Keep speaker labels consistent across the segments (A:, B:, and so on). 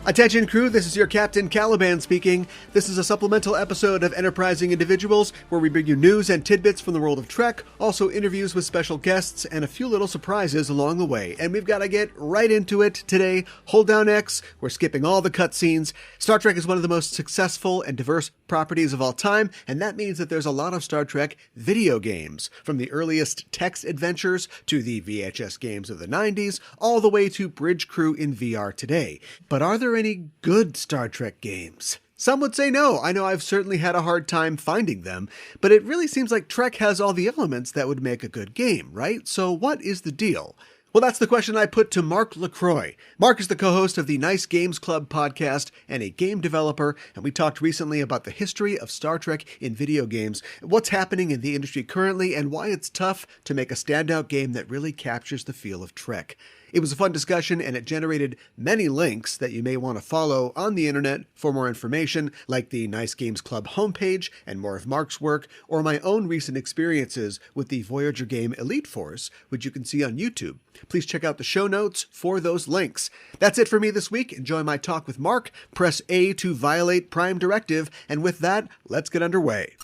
A: Attention crew, this is your Captain Caliban speaking. This is a supplemental episode of Enterprising Individuals where we bring you news and tidbits from the world of Trek, also interviews with special guests, and a few little surprises along the way. And we've got to get right into it today. Hold down X, we're skipping all the cutscenes. Star Trek is one of the most successful and diverse properties of all time, and that means that there's a lot of Star Trek video games, from the earliest text adventures to the VHS games of the 90s, all the way to Bridge Crew in VR today. But are there any good Star Trek games? Some would say no. I know I've certainly had a hard time finding them, but it really seems like Trek has all the elements that would make a good game, right? So what is the deal? Well, that's the question I put to Mark LaCroix. Mark is the co-host of the Nice Games Club podcast and a game developer, and we talked recently about the history of Star Trek in video games, what's happening in the industry currently, and why it's tough to make a standout game that really captures the feel of Trek. It was a fun discussion, and it generated many links that you may want to follow on the internet for more information, like the Nice Games Club homepage and more of Mark's work, or my own recent experiences with the Voyager game Elite Force, which you can see on YouTube. Please check out the show notes for those links. That's it for me this week. Enjoy my talk with Mark. Press A to violate Prime Directive, and with that, let's get underway.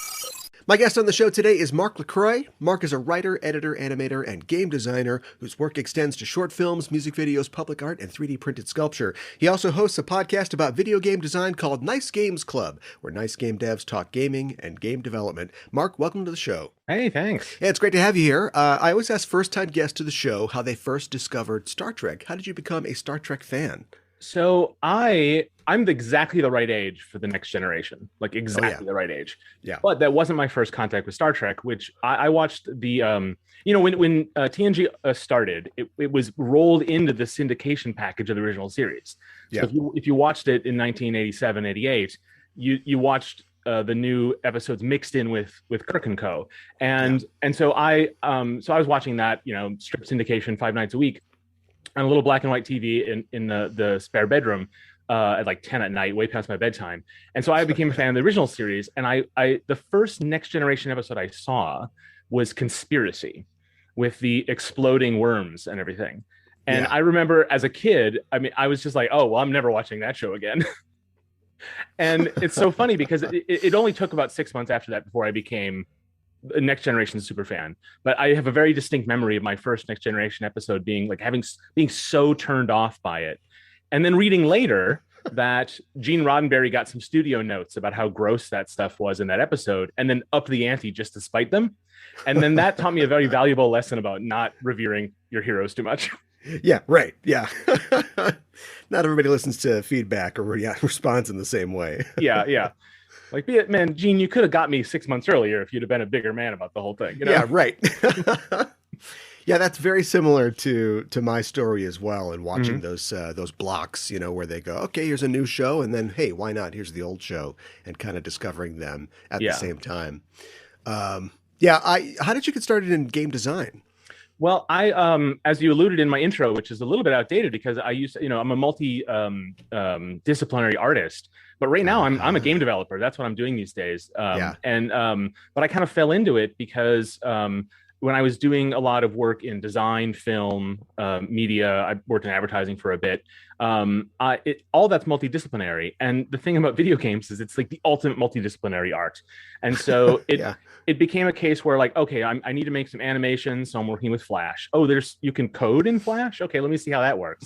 A: My guest on the show today is Mark LaCroix. Mark is a writer, editor, animator, and game designer whose work extends to short films, music videos, public art, and 3D printed sculpture. He also hosts a podcast about video game design called Nice Games Club, where nice game devs talk gaming and game development. Mark, welcome to the show.
B: Hey, thanks.
A: Yeah, it's great to have you here. I always ask first-time guests to the show how they first discovered Star Trek. How did you become a Star Trek fan?
B: So I'm exactly the right age for the next generation, like exactly the right age.
A: Yeah.
B: But that wasn't my first contact with Star Trek, which I watched the, when TNG started, it was rolled into the syndication package of the original series.
A: Yeah.
B: So if you watched it in 1987, 88, you watched the new episodes mixed in with Kirk and Co. And so I was watching that, strip syndication 5 nights a week on a little black and white TV in the spare bedroom at like 10 at night, way past my bedtime. And so I became a fan of the original series. And I the first Next Generation episode I saw was Conspiracy, with the exploding worms and everything. And I remember as a kid, I was just like, oh, well, I'm never watching that show again. And it's so funny because it only took about 6 months after that before I became a Next Generation super fan. But I have a very distinct memory of my first Next Generation episode being like being so turned off by it. And then reading later that Gene Roddenberry got some studio notes about how gross that stuff was in that episode, and then upped the ante just to spite them. And then that taught me a very valuable lesson about not revering your heroes too much.
A: Yeah, right. Yeah. Not everybody listens to feedback or responds in the same way.
B: Yeah. Like, man, Gene, you could have got me 6 months earlier if you'd have been a bigger man about the whole thing.
A: Yeah, right. Yeah, that's very similar to my story as well. And watching those blocks, where they go, okay, here's a new show, and then, hey, why not? Here's the old show, and kind of discovering them at the same time. How did you get started in game design?
B: Well, I, as you alluded in my intro, which is a little bit outdated because I'm a multi-disciplinary artist, but right now I'm a game developer. That's what I'm doing these days. But I kind of fell into it because when I was doing a lot of work in design, film, media, I worked in advertising for a bit. All that's multidisciplinary. And the thing about video games is it's like the ultimate multidisciplinary art. And so it became a case where like, okay, I need to make some animations. So I'm working with Flash. Oh, you can code in Flash. Okay, let me see how that works.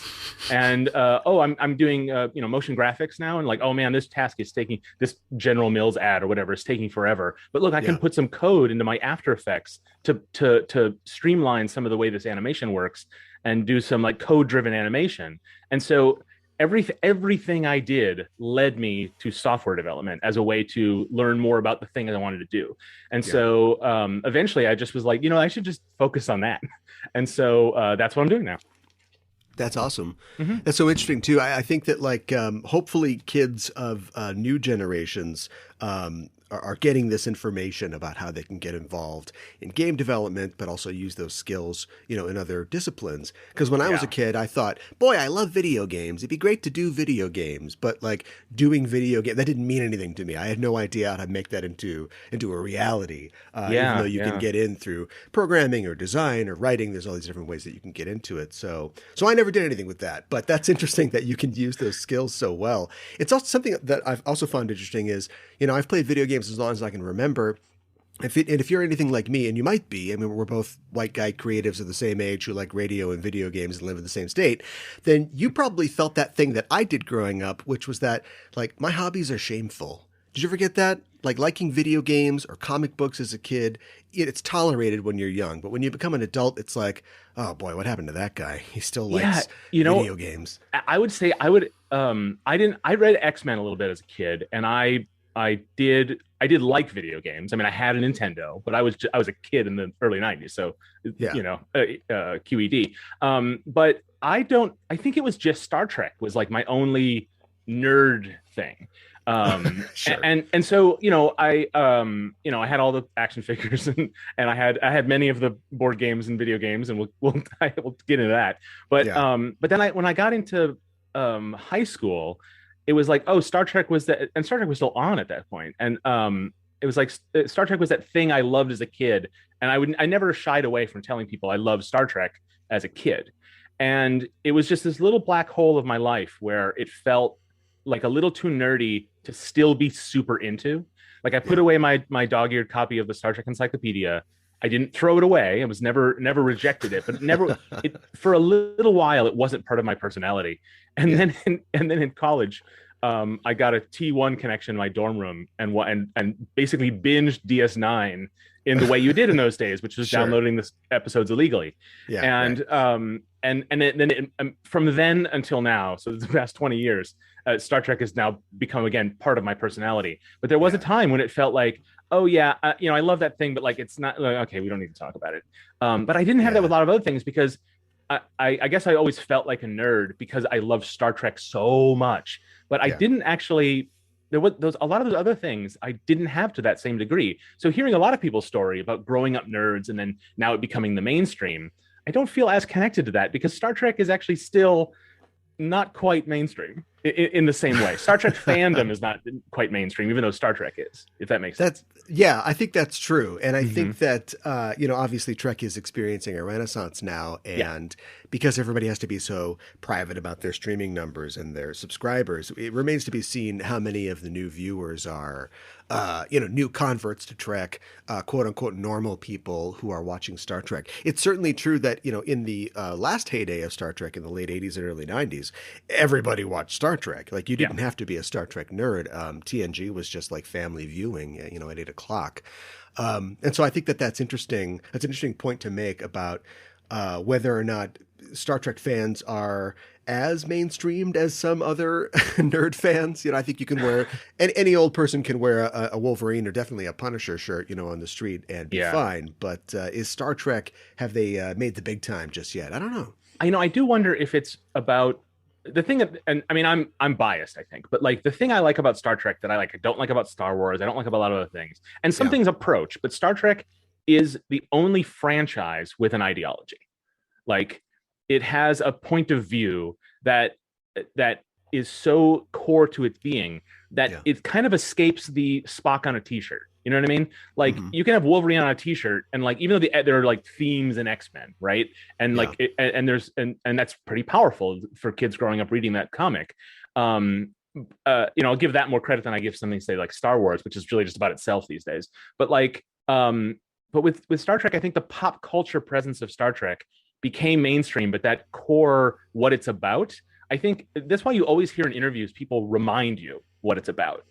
B: And I'm doing motion graphics now. And like, oh man, this task is taking, this General Mills ad or whatever is taking forever. But look, I can put some code into my After Effects to streamline some of the way this animation works and do some like code-driven animation. And so everything I did led me to software development as a way to learn more about the thing that I wanted to do. And so eventually I just was like, I should just focus on that. And so that's what I'm doing now.
A: That's awesome. Mm-hmm. That's so interesting too. I think that like hopefully kids of new generations are getting this information about how they can get involved in game development, but also use those skills, in other disciplines. Because when I was a kid, I thought, boy, I love video games. It'd be great to do video games, but like doing video games, that didn't mean anything to me. I had no idea how to make that into a reality. Even though you can get in through programming or design or writing, there's all these different ways that you can get into it. So I never did anything with that, but that's interesting that you can use those skills so well. It's also something that I've also found interesting is, I've played video games as long as I can remember. If you're anything like me, and you might be, I mean, we're both white guy creatives of the same age who like radio and video games and live in the same state, then you probably felt that thing that I did growing up, which was that, like, my hobbies are shameful. Did you ever get that? Like liking video games or comic books as a kid, it's tolerated when you're young. But when you become an adult, it's like, oh boy, what happened to that guy? He still likes video games.
B: I would say I read X-Men a little bit as a kid, and I did like video games. I mean, I had a Nintendo, but I was a kid in the early 90s. So, QED. But I think it was just Star Trek was like my only nerd thing. Sure. and so I had all the action figures and I had many of the board games and video games, and we'll get into that. But then when I got into high school, it was like, oh, Star Trek was that, and Star Trek was still on at that point, and it was like Star Trek was that thing I loved as a kid, and I never shied away from telling people I loved Star Trek as a kid, and it was just this little black hole of my life where it felt like a little too nerdy to still be super into. Like I put away my dog-eared copy of the Star Trek Encyclopedia. I didn't throw it away. I was never rejected it, but for a little while it wasn't part of my personality. And then in college, I got a T1 connection in my dorm room and basically binged DS9 in the way you did in those days, which was downloading the episodes illegally. From then until now, so the past 20 years, Star Trek has now become again part of my personality. But there was a time when it felt like, oh yeah, I love that thing, but like it's not okay. We don't need to talk about it. But I didn't have that with a lot of other things because I guess I always felt like a nerd because I loved Star Trek so much. But I didn't actually. There was a lot of those other things I didn't have to that same degree. So hearing a lot of people's story about growing up nerds and then now it becoming the mainstream, I don't feel as connected to that because Star Trek is actually still not quite mainstream in the same way. Star Trek fandom is not quite mainstream, even though Star Trek is, if that makes sense.
A: I think that's true. And I think that, obviously Trek is experiencing a renaissance now. And because everybody has to be so private about their streaming numbers and their subscribers, it remains to be seen how many of the new viewers are, new converts to Trek, quote unquote, normal people who are watching Star Trek. It's certainly true that, in the last heyday of Star Trek in the late 80s and early 90s, everybody watched Star Trek. Like you didn't have to be a Star Trek nerd. TNG was just like family viewing, at 8:00. And so I think that's interesting. That's an interesting point to make about whether or not Star Trek fans are as mainstreamed as some other nerd fans. I think you can wear any old person can wear a Wolverine or definitely a Punisher shirt, on the street and be fine. But is Star Trek, have they made the big time just yet? I don't know.
B: I do wonder if it's about the thing that, and I mean, I'm biased, I think, but like the thing I like about Star Trek that I don't like about Star Wars, I don't like about a lot of other things, and some things approach, but Star Trek is the only franchise with an ideology. Like it has a point of view that is so core to its being that it kind of escapes the Spock on a t-shirt. You know what I mean? Like you can have Wolverine on a t-shirt and like, even though there are like themes in X-Men, right? And like, and that's pretty powerful for kids growing up reading that comic. I'll give that more credit than I give something, say like Star Wars, which is really just about itself these days. But like, but with Star Trek, I think the pop culture presence of Star Trek became mainstream, but that core, what it's about, I think that's why you always hear in interviews, people remind you what it's about.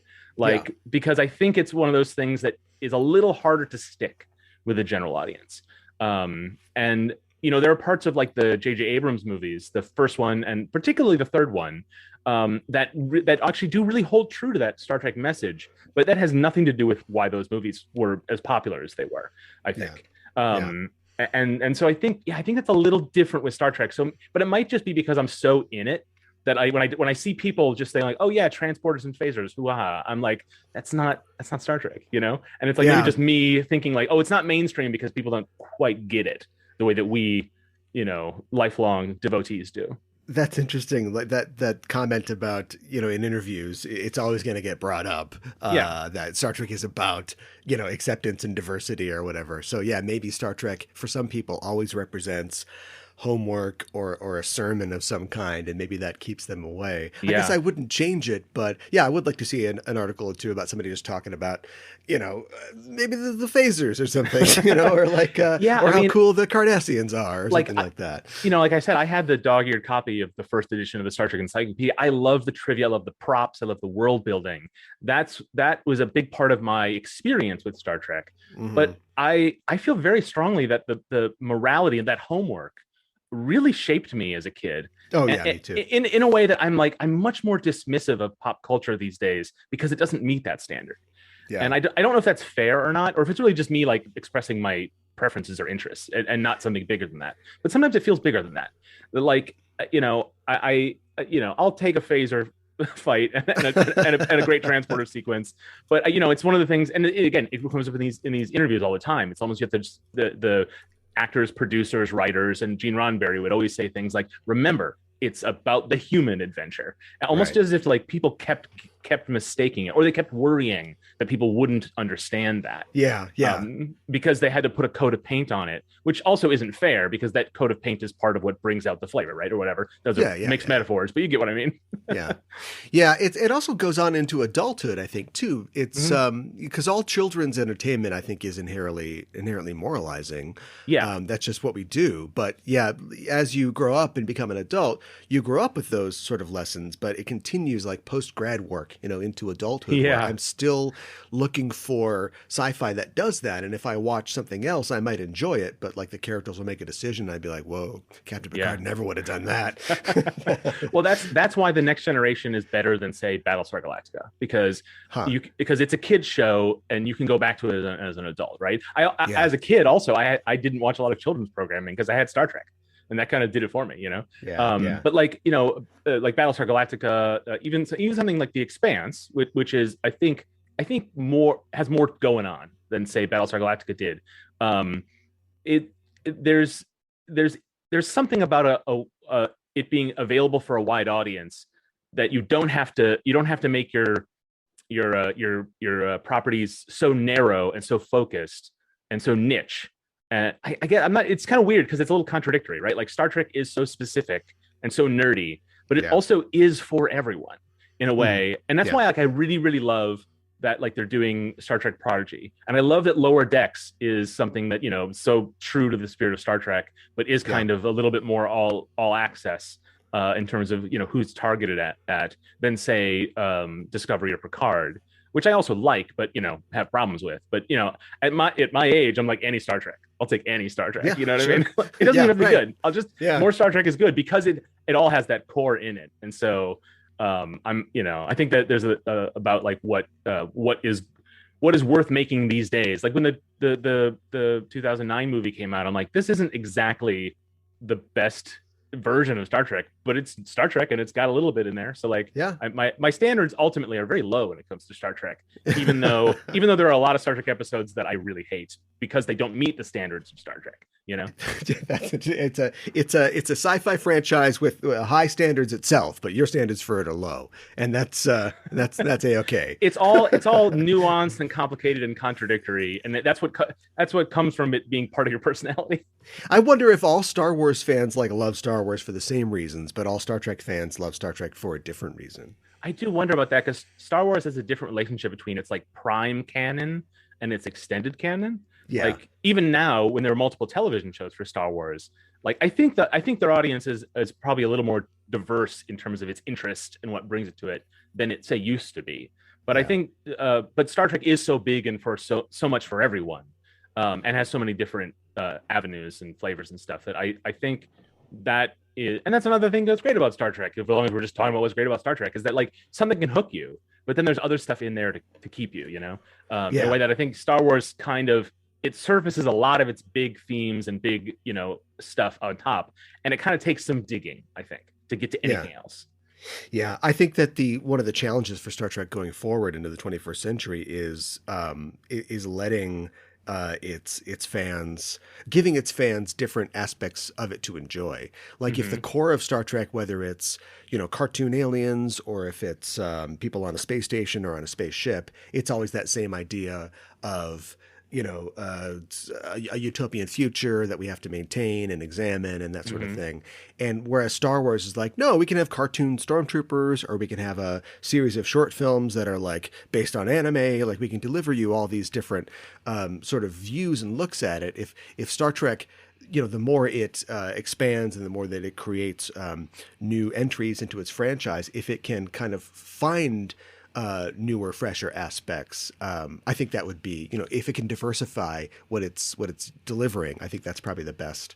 B: Because I think it's one of those things that is a little harder to stick with the general audience. And, there are parts of like the J.J. Abrams movies, the first one, and particularly the third one, that actually do really hold true to that Star Trek message, but that has nothing to do with why those movies were as popular as they were, I think. And so I think that's a little different with Star Trek. So, but it might just be because I'm so in it that when I see people just saying like, oh yeah, transporters and phasers, hoo-ha, I'm like, that's not Star Trek, you know? And it's like maybe just me thinking like, oh, it's not mainstream because people don't quite get it the way that we, you know, lifelong devotees do.
A: That's interesting. Like that comment about, you know, in interviews, it's always going to get brought up that Star Trek is about, you know, acceptance and diversity or whatever. So yeah, maybe Star Trek for some people always represents homework or a sermon of some kind, and maybe that keeps them away. I guess I wouldn't change it, but yeah, I would like to see an article or two about somebody just talking about, you know, maybe the phasers or something, you know, or like or how cool the Cardassians are, or something like that.
B: You know, like I said, I had the dog-eared copy of the first edition of the Star Trek Encyclopedia. I love the trivia, I love the props, I love the world building. That was a big part of my experience with Star Trek. Mm-hmm. But I feel very strongly that the morality and that homework really shaped me as a kid.
A: Oh yeah, me too.
B: In a way that I'm much more dismissive of pop culture these days because it doesn't meet that standard. Yeah. And I don't know if that's fair or not, or if it's really just me like expressing my preferences or interests and not something bigger than that. But sometimes it feels bigger than that. Like, you know, I you know, I'll take a phaser fight and a great transporter sequence, but you know, it's one of the things. And again, it comes up in these interviews all the time. It's almost you have to just, the actors, producers, writers, and Gene Roddenberry would always say things like, remember, it's about the human adventure, almost as if like people kept mistaking it, or they kept worrying that people wouldn't understand that. Because they had to put a coat of paint on it, which also isn't fair because that coat of paint is part of what brings out the flavor, right? Or whatever. Those are mixed metaphors, but you get what I mean.
A: It also goes on into adulthood, I think, too. It's because all children's entertainment, I think, is inherently moralizing. That's just what we do. But as you grow up and become an adult, you grow up with those sort of lessons, but it continues like post-grad work, you know, into adulthood. Where I'm still looking for sci-fi that does that. And if I watch something else, I might enjoy it, but like the characters will make a decision. I'd be like, whoa, Captain Picard never would have done that.
B: Well, that's why the Next Generation is better than, say, Battlestar Galactica, because it's a kid's show and you can go back to it as an adult, right? As a kid, also, I didn't watch a lot of children's programming because I had Star Trek. And that kind of did it for me, you know. But like, you know, like Battlestar Galactica, even something like The Expanse, which is I think has more going on than, say, Battlestar Galactica did. There's something about it being available for a wide audience that you don't have to make your properties so narrow and so focused and so niche. It's kind of weird because it's a little contradictory, right? Like Star Trek is so specific and so nerdy, but it also is for everyone in a way. And that's why like I really, really love that like they're doing Star Trek Prodigy. And I love that Lower Decks is something that, you know, so true to the spirit of Star Trek, but is kind of a little bit more all access in terms of, you know, who's targeted at than, say, Discovery or Picard, which I also like, but, you know, have problems with. But, you know, at my age, I'm like, any Star Trek. I'll take any Star Trek. You know what I mean? It doesn't even have to be good. I'll just, more Star Trek is good because it all has that core in it. And so I'm, you know, I think that there's about like what is worth making these days. Like when the 2009 movie came out, I'm like, this isn't exactly the best version of Star Trek, but it's Star Trek and it's got a little bit in there. So like, my standards ultimately are very low when it comes to Star Trek, even though there are a lot of Star Trek episodes that I really hate because they don't meet the standards of Star Trek. You know,
A: it's a sci-fi franchise with high standards itself, but your standards for it are low, and that's a-okay.
B: It's all nuanced and complicated and contradictory, and that's what comes from it being part of your personality.
A: I wonder if all Star Wars fans like love Star Wars for the same reasons, but all Star Trek fans love Star Trek for a different reason.
B: I do wonder about that because Star Wars has a different relationship between its like prime canon and its extended canon. Like even now when there are multiple television shows for Star Wars, like I think their audience is probably a little more diverse in terms of its interest and what brings it to it than it say used to be. But I think but Star Trek is so big and for so much for everyone, and has so many different avenues and flavors and stuff that I think that is, and that's another thing that's great about Star Trek. As long as we're just talking about what's great about Star Trek, is that like something can hook you, but then there's other stuff in there to keep you, you know, in a way that I think Star Wars kind of, it surfaces a lot of its big themes and big, you know, stuff on top, and it kind of takes some digging, I think, to get to anything else.
A: Yeah, I think that the one of the challenges for Star Trek going forward into the 21st century is letting its fans, giving its fans different aspects of it to enjoy. Like if the core of Star Trek, whether it's cartoon aliens or if it's people on a space station or on a spaceship, it's always that same idea of a utopian future that we have to maintain and examine and that sort of thing. And whereas Star Wars is like, no, we can have cartoon stormtroopers, or we can have a series of short films that are like based on anime. Like we can deliver you all these different sort of views and looks at it. If Star Trek, the more it expands and the more that it creates new entries into its franchise, if it can kind of find newer, fresher aspects, I think that would be, if it can diversify what it's delivering, I think that's probably the best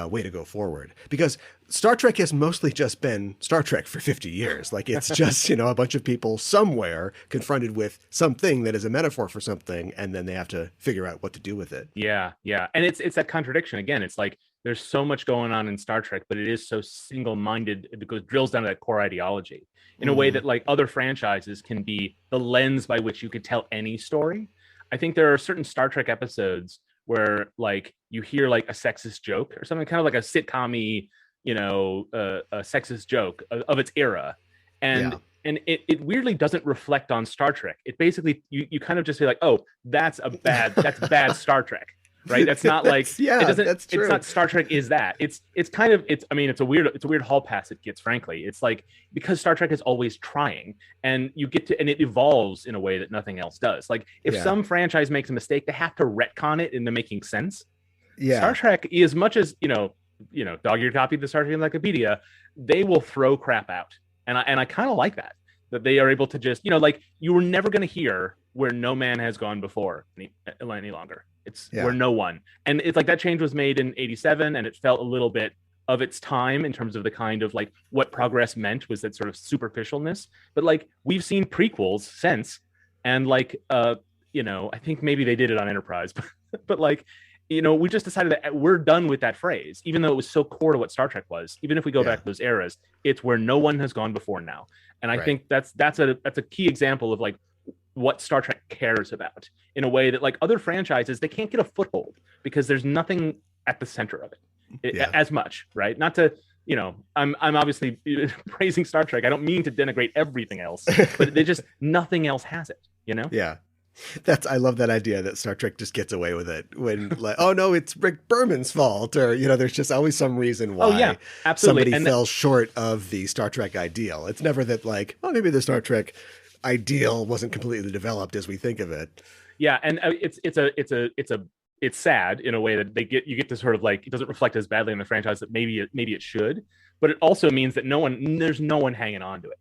A: way to go forward. Because Star Trek has mostly just been Star Trek for 50 years. Like it's just, a bunch of people somewhere confronted with something that is a metaphor for something, and then they have to figure out what to do with it.
B: Yeah, yeah. And it's that contradiction again. It's like there's so much going on in Star Trek, but it is so single-minded. It drills down to that core ideology in a way that like other franchises can be the lens by which you could tell any story. I think there are certain Star Trek episodes where like you hear like a sexist joke or something, kind of like a sitcom-y, a sexist joke of its era. And it weirdly doesn't reflect on Star Trek. It basically, you kind of just say like, oh, that's bad Star Trek. Right. That's not like, that's true. It's not Star Trek is that. It's a weird hall pass it gets, frankly. It's like, because Star Trek is always trying, and and it evolves in a way that nothing else does. Like if some franchise makes a mistake, they have to retcon it into making sense. Yeah. Star Trek, as much as, dog-eared copy of the Star Trek Encyclopedia, they will throw crap out. And I kind of like that they are able to just, like you were never going to hear where no man has gone before any longer. It's where no one. And it's like that change was made in 87, and it felt a little bit of its time in terms of the kind of like what progress meant was that sort of superficialness. But like we've seen prequels since, and like I think maybe they did it on Enterprise, but like we just decided that we're done with that phrase, even though it was so core to what Star Trek was. Even if we go back to those eras, it's where no one has gone before now. And I think that's a key example of like what Star Trek cares about in a way that like other franchises, they can't get a foothold because there's nothing at the center of it as much, right? Not to, I'm obviously praising Star Trek. I don't mean to denigrate everything else, but they just, nothing else has it,
A: Yeah. I love that idea that Star Trek just gets away with it when like, oh no, it's Rick Berman's fault, or there's just always some reason why somebody fell short of the Star Trek ideal. It's never that like, oh, maybe the Star Trek ideal wasn't completely developed as we think of it.
B: Yeah, and it's sad in a way that you get to sort of like, it doesn't reflect as badly on the franchise that maybe it should, but it also means that there's no one hanging on to it.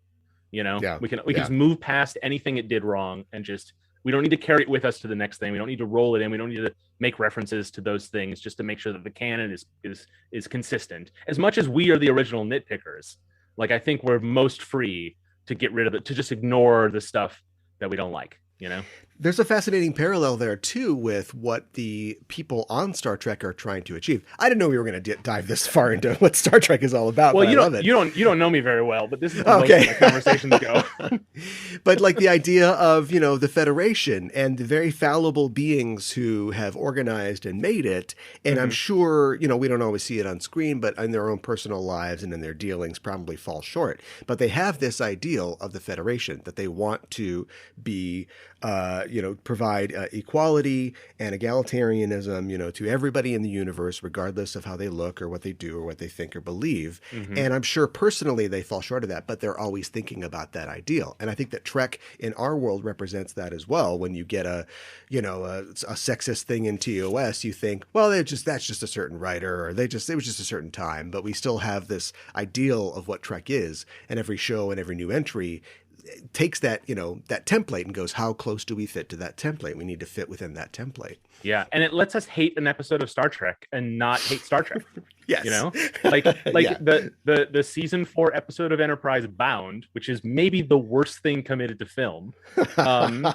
B: We can just move past anything it did wrong and just. We don't need to carry it with us to the next thing. We don't need to roll it in. We don't need to make references to those things just to make sure that the canon is consistent. As much as we are the original nitpickers, like I think we're most free to get rid of it, to just ignore the stuff that we don't like, There's a fascinating parallel there too with what the people on Star Trek are trying to achieve. I didn't know we were going to dive this far into what Star Trek is all about. Well, you don't know me very well, but this is the most my conversations go.
A: But like the idea of the Federation and the very fallible beings who have organized and made it, and I'm sure we don't always see it on screen, but in their own personal lives and in their dealings probably fall short. But they have this ideal of the Federation that they want to be. Provide equality and egalitarianism, to everybody in the universe, regardless of how they look or what they do or what they think or believe. And I'm sure personally they fall short of that, but they're always thinking about that ideal. And I think that Trek in our world represents that as well. When you get a sexist thing in TOS, you think, well, that's just a certain writer, or it was just a certain time, but we still have this ideal of what Trek is. And every show and every new entry takes that, that template and goes, how close do we fit to that template? We need to fit within that template.
B: Yeah. And it lets us hate an episode of Star Trek and not hate Star Trek.
A: Yes.
B: The season 4 episode of Enterprise Bound, which is maybe the worst thing committed to film. I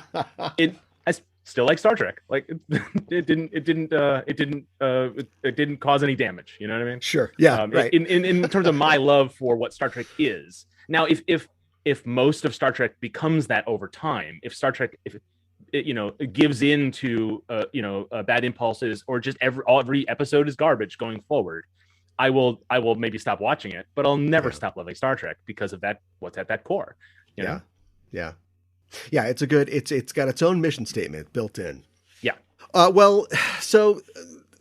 B: still like Star Trek. Like it didn't cause any damage. You know what I mean?
A: Sure. Yeah. Right.
B: In terms of my love for what Star Trek is. Now, if most of Star Trek becomes that over time, if Star Trek, if it gives in to bad impulses, or just every episode is garbage going forward, I will maybe stop watching it, but I'll never stop loving Star Trek because of that. What's at that core? You know?
A: Yeah. It's got its own mission statement built in.
B: Yeah.
A: So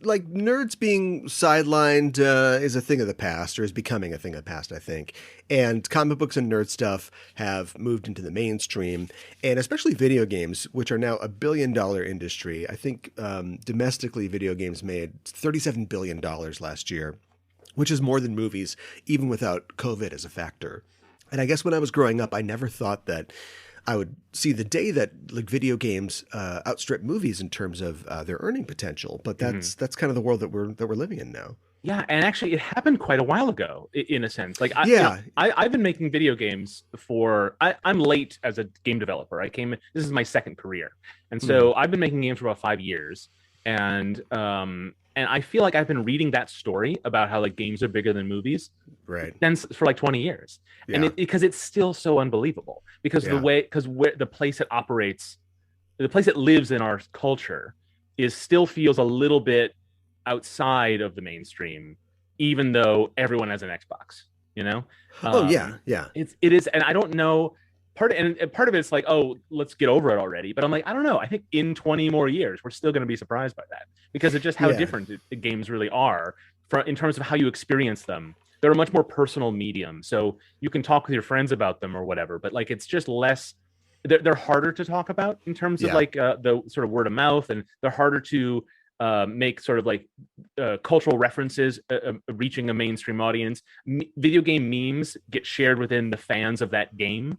A: like nerds being sidelined is a thing of the past, or is becoming a thing of the past, I think. And comic books and nerd stuff have moved into the mainstream, and especially video games, which are now $1 billion industry. I think domestically video games made $37 billion last year, which is more than movies, even without COVID as a factor. And I guess when I was growing up, I never thought that I would see the day that like video games outstrip movies in terms of their earning potential. But that's kind of the world that we're living in now.
B: Yeah, and actually, it happened quite a while ago, in a sense. Like, I've been making video games I'm late as a game developer. This is my second career, and so I've been making games for about 5 years, and I feel like I've been reading that story about how like games are bigger than movies,
A: right?
B: Then for like 20 years, and because it's still so unbelievable, because the place it operates, the place it lives in our culture, still feels a little bit outside of the mainstream, even though everyone has an Xbox, you know? It is, and I don't know. Part of it's like, oh, let's get over it already. But I'm like, I don't know. I think in 20 more years, we're still going to be surprised by that, because of just how different the games really are in terms of how you experience them. They're a much more personal medium, so you can talk with your friends about them or whatever. But like, it's just less. They're harder to talk about in terms of like the sort of word of mouth, and they're harder to make sort of like cultural references reaching a mainstream audience. Video game memes get shared within the fans of that game.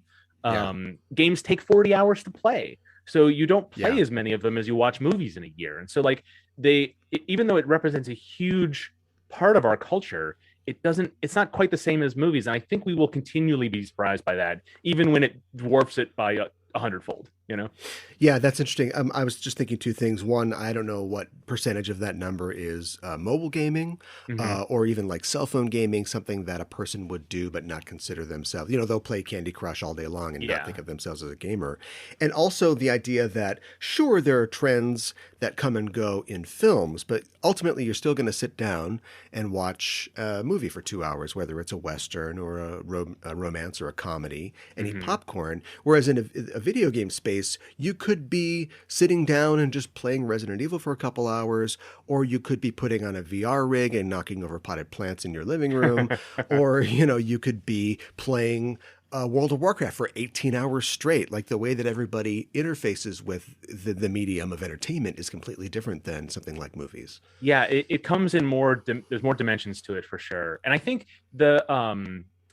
B: Games take 40 hours to play, so you don't play as many of them as you watch movies in a year. And so like even though it represents a huge part of our culture, it's not quite the same as movies. And I think we will continually be surprised by that, even when it dwarfs it by 100-fold, you know?
A: Yeah, that's interesting. I was just thinking two things. One, I don't know what percentage of that number is mobile gaming, or even like cell phone gaming, something that a person would do but not consider themselves. They'll play Candy Crush all day long and not think of themselves as a gamer. And also the idea that, sure, there are trends that come and go in films, but ultimately you're still going to sit down and watch a movie for 2 hours, whether it's a Western or a romance or a comedy, and eat popcorn. Whereas in a video game space, you could be sitting down and just playing Resident Evil for a couple hours, or you could be putting on a VR rig and knocking over potted plants in your living room, or, you could be playing World of Warcraft for 18 hours straight. Like, the way that everybody interfaces with the medium of entertainment is completely different than something like movies.
B: Yeah, it comes in there's more dimensions to it for sure. And I think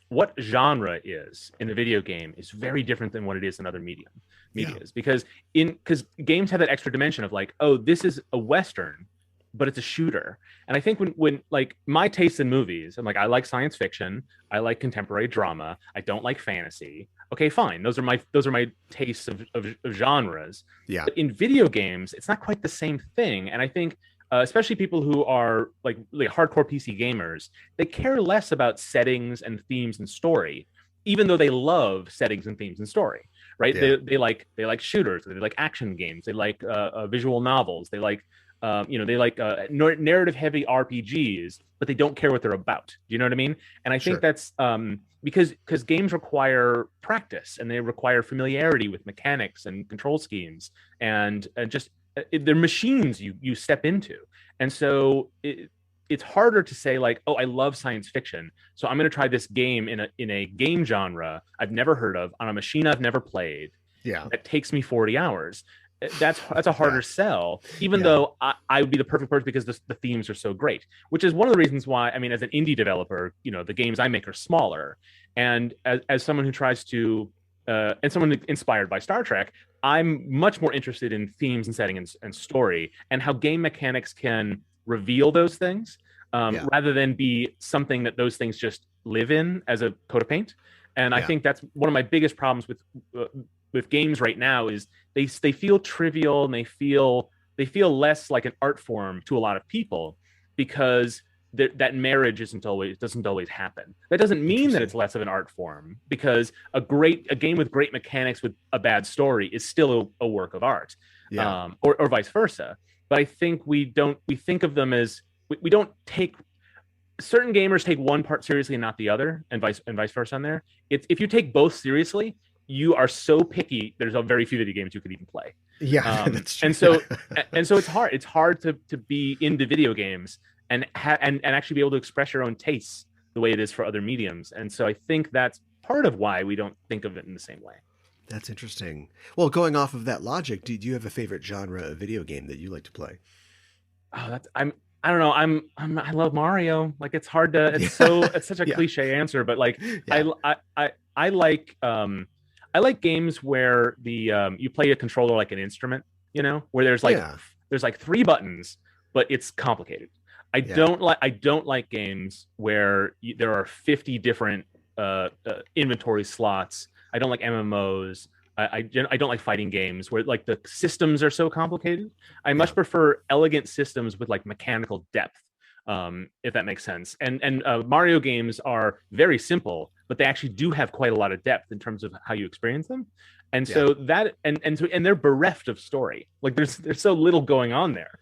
B: what genre is in a video game is very different than what it is in other medias, because games have that extra dimension of like, oh, this is a Western, but it's a shooter. And I think when like my taste in movies, I'm like, I like science fiction, I like contemporary drama, I don't like fantasy. Okay, fine. Those are my tastes of genres. Yeah. But in video games, it's not quite the same thing. And I think especially people who are like really hardcore PC gamers, they care less about settings and themes and story, even though they love settings and themes and story, right? Yeah. They like shooters, they like action games, they like visual novels, they like narrative heavy RPGs, but they don't care what they're about. Do you know what I mean? And I think that's because games require practice, and they require familiarity with mechanics and control schemes, and just they're machines you step into. And so it's harder to say like, oh, I love science fiction, so I'm going to try this game in a game genre I've never heard of on a machine I've never played. Yeah, that takes me 40 hours. That's a harder sell, even though I would be the perfect person because the themes are so great, which is one of the reasons why, I mean, as an indie developer, the games I make are smaller. And as someone who tries to, and someone inspired by Star Trek, I'm much more interested in themes and setting and story, and how game mechanics can reveal those things rather than be something that those things just live in as a coat of paint. And I think that's one of my biggest problems with games right now is they feel trivial, and they feel less like an art form to a lot of people, because that marriage doesn't always happen. That doesn't mean that it's less of an art form, because a game with great mechanics with a bad story is still a work of art, or vice versa. But I think we think of them as we don't take certain gamers take one part seriously and not the other, and vice versa on there. If you take both seriously, you are so picky. There's a very few video games you could even play.
A: Yeah, that's true.
B: and so it's hard. It's hard to be into video games and actually be able to express your own tastes the way it is for other mediums. And so I think that's part of why we don't think of it in the same way.
A: That's interesting. Well, going off of that logic, do you have a favorite genre of video game that you like to play?
B: Oh, I don't know. I love Mario. Like, it's hard to. It's such a cliche answer, but like I like games where you play a controller like an instrument. You know, where there's like 3 buttons, but it's complicated. I don't like games where there are 50 different inventory slots. I don't like MMOs. I don't like fighting games where like the systems are so complicated. I much prefer elegant systems with like mechanical depth, if that makes sense. And Mario games are very simple, but they actually do have quite a lot of depth in terms of how you experience them. And so that and they're bereft of story. Like there's so little going on there,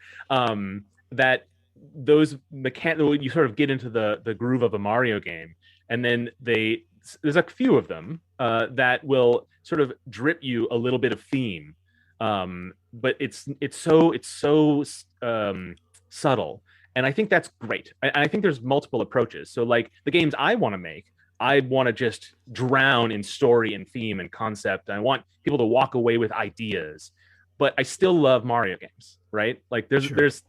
B: that those you sort of get into the groove of a Mario game, and then there's a few of them that will sort of drip you a little bit of theme, but it's so subtle, and I think that's great. I think there's multiple approaches. So like the games I want to make, I want to just drown in story and theme and concept. I want people to walk away with ideas, but I still love Mario games, right? Like there's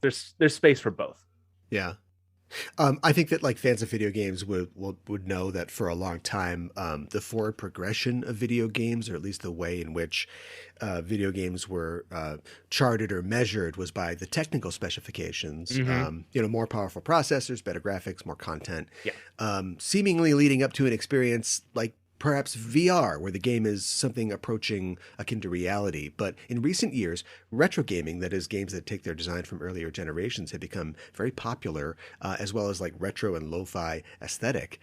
B: space for both.
A: Yeah. I think that like fans of video games would know that for a long time, the forward progression of video games, or at least the way in which video games were charted or measured, was by the technical specifications.
B: Mm-hmm.
A: More powerful processors, better graphics, more content, seemingly leading up to an experience like perhaps VR, where the game is something approaching akin to reality. But in recent years, retro gaming, that is games that take their design from earlier generations, have become very popular, as well as like retro and lo-fi aesthetic.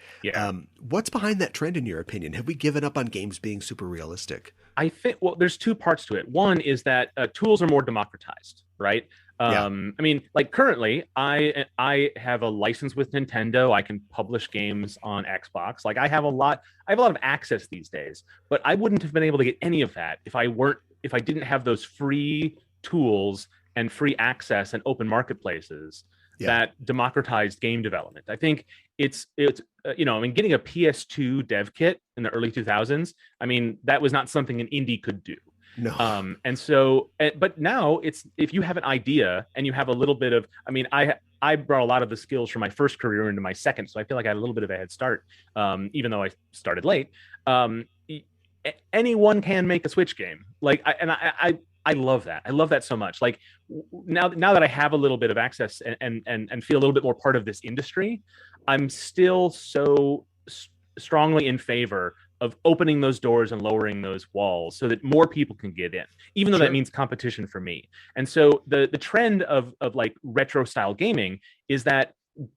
A: What's behind that trend, in your opinion? Have we given up on games being super realistic?
B: I think, well, there's 2 parts to it. One is that tools are more democratized, right? I mean, like currently, I have a license with Nintendo. I can publish games on Xbox. Like I have a lot of access these days. But I wouldn't have been able to get any of that if I didn't have those free tools and free access and open marketplaces that democratized game development. I think it's I mean, getting a PS2 dev kit in the early 2000s. I mean, that was not something an indie could do.
A: No.
B: And so, but now it's, if you have an idea and you have a little bit of, I mean, I brought a lot of the skills from my first career into my second, so I feel like I had a little bit of a head start, even though I started late. Anyone can make a Switch game. Like, I love that. I love that so much. Like now that I have a little bit of access and feel a little bit more part of this industry, I'm still so strongly in favor of opening those doors and lowering those walls so that more people can get in, even though that means competition for me. And so the trend of like retro style gaming is that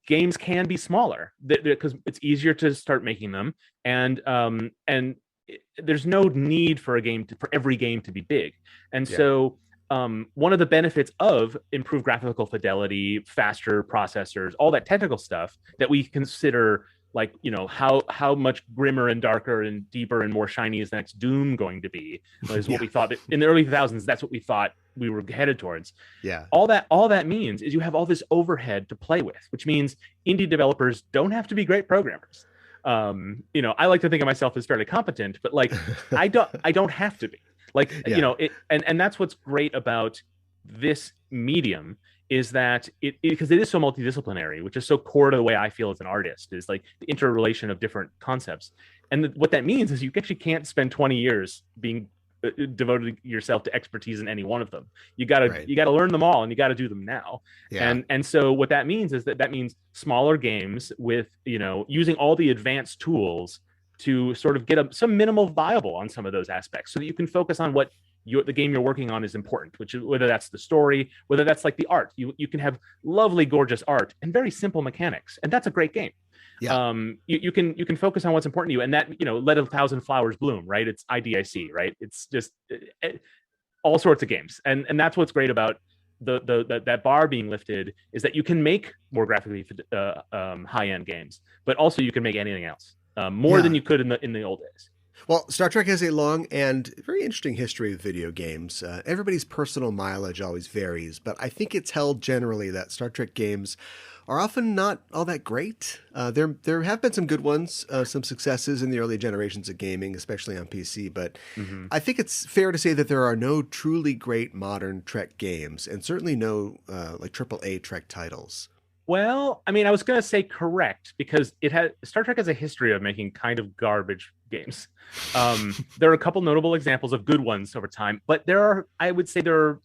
B: games can be smaller because it's easier to start making them, and there's no need for every game to be big. And so one of the benefits of improved graphical fidelity, faster processors, all that technical stuff that we consider, like, how much grimmer and darker and deeper and more shiny is the next Doom going to be, is what we thought in the early 2000s. That's what we thought we were headed towards. All that means is you have all this overhead to play with, which means indie developers don't have to be great programmers. I like to think of myself as fairly competent, but like I don't have to be. Like, and that's what's great about this medium, is that because it is so multidisciplinary, which is so core to the way I feel as an artist, is like the interrelation of different concepts. And what that means is you actually can't spend 20 years being devoted yourself to expertise in any one of them. You got to learn them all, and you got to do them now. And so what that means is that means smaller games with, using all the advanced tools to sort of get some minimal viable on some of those aspects, so that you can focus on what the game you're working on is important, which is whether that's the story, whether that's like the art. You can have lovely, gorgeous art and very simple mechanics, and that's a great game.
A: Yeah.
B: You can focus on what's important to you, and that, let a thousand flowers bloom, right? It's IDIC, right? It's just all sorts of games, and that's what's great about that bar being lifted, is that you can make more graphically high end games, but also you can make anything else more than you could in the old days.
A: Well, Star Trek has a long and very interesting history of video games. Everybody's personal mileage always varies, but I think it's held generally that Star Trek games are often not all that great. There have been some good ones, some successes in the early generations of gaming, especially on PC, but I think it's fair to say that there are no truly great modern Trek games, and certainly no like AAA Trek titles.
B: Well, I mean, I was going to say correct, because Star Trek has a history of making kind of garbage games. There are a couple notable examples of good ones over time, but I would say there are,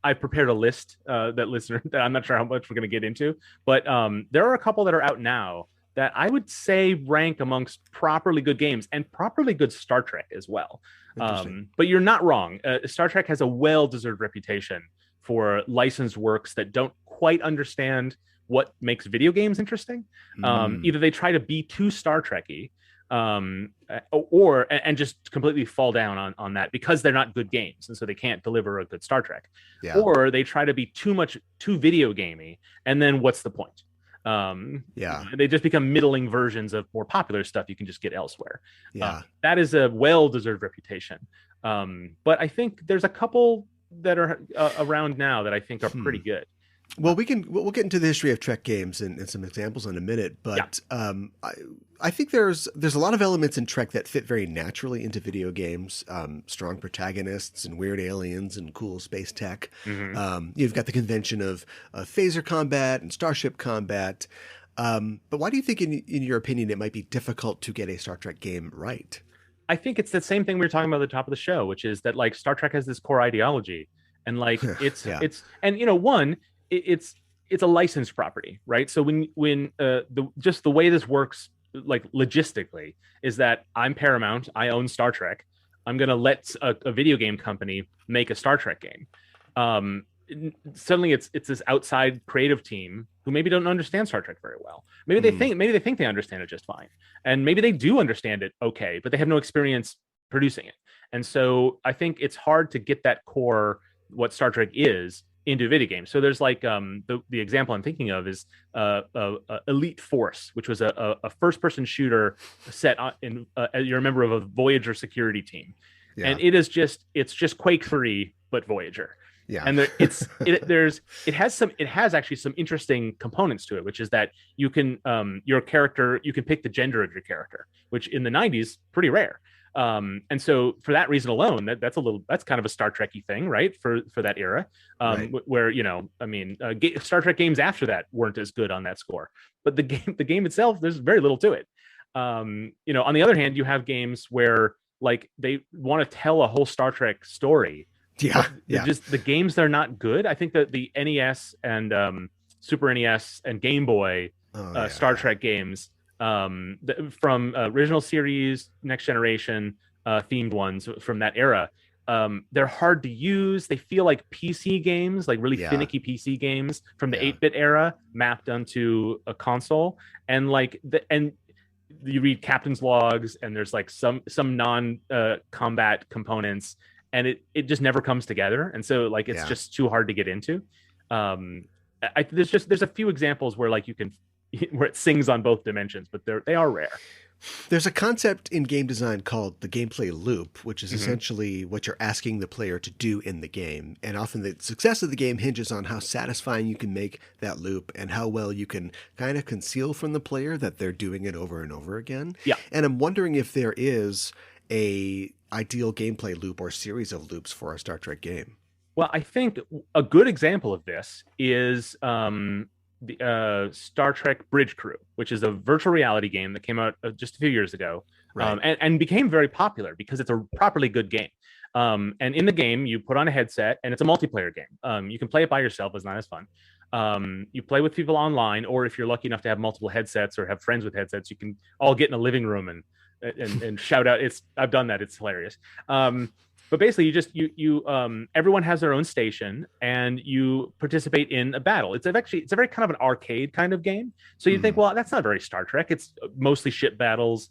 B: I've prepared a list that I'm not sure how much we're going to get into, but there are a couple that are out now that I would say rank amongst properly good games and properly good Star Trek as well. But you're not wrong. Star Trek has a well-deserved reputation for licensed works that don't quite understand what makes video games interesting. Either they try to be too Star Trek-y, or just completely fall down on that because they're not good games, and so they can't deliver a good Star Trek. Or they try to be too video gamey, and then what's the point? They just become middling versions of more popular stuff you can just get elsewhere. That is a well-deserved reputation. But I think there's a couple that are around now that I think are pretty good.
A: Well, we'll get into the history of Trek games and some examples in a minute, but I think there's a lot of elements in Trek that fit very naturally into video games. Strong protagonists and weird aliens and cool space tech. You've got the convention of phaser combat and starship combat. But why do you think, in your opinion, it might be difficult to get a Star Trek game right?
B: I think it's the same thing we were talking about at the top of the show, which is that like Star Trek has this core ideology, and like it's a licensed property, right? So when just the way this works, like logistically, is that I'm Paramount, I own Star Trek, I'm gonna let a video game company make a Star Trek game. Suddenly it's this outside creative team who maybe don't understand Star Trek very well. Maybe they think they understand it just fine, and maybe they do understand it okay, but they have no experience producing it. And so I think it's hard to get that core, what Star Trek is, into video games. So there's like the example I'm thinking of is Elite Force, which was a first-person shooter set in you're a member of a Voyager security team, and it's just Quake 3 but Voyager. And it has actually some interesting components to it, which is that you can your character, you can pick the gender of your character, which in the 90s pretty rare. And so for that reason alone, that's kind of a Star Trek-y thing, right? For that era, where, Star Trek games after that weren't as good on that score, but the game itself, there's very little to it. On the other hand, you have games where like they want to tell a whole Star Trek story. Just the games, they're not good. I think that the NES and Super NES and Game Boy Star Trek games, from original series, Next Generation themed ones from that era, they're hard to use. They feel like PC games, like really finicky PC games from the 8-bit era mapped onto a console. And you read captain's logs, and there's like some non combat components, and it just never comes together. And so like it's just too hard to get into. There's a few examples where like you can where it sings on both dimensions, but they are rare.
A: There's a concept in game design called the gameplay loop, which is essentially what you're asking the player to do in the game. And often the success of the game hinges on how satisfying you can make that loop and how well you can kind of conceal from the player that they're doing it over and over again. And I'm wondering if there is a ideal gameplay loop or series of loops for a Star Trek game.
B: Well, I think a good example of this is the Star Trek Bridge Crew, which is a virtual reality game that came out just a few years ago, and became very popular because it's a properly good game. And in the game, you put on a headset, and it's a multiplayer game. You can play it by yourself; it's not as fun. You play with people online, or if you're lucky enough to have multiple headsets or have friends with headsets, you can all get in a living room and shout out. I've done that. It's hilarious. But basically, everyone has their own station, and you participate in a battle. It's a very kind of an arcade kind of game. So you think, well, that's not very Star Trek. It's mostly ship battles,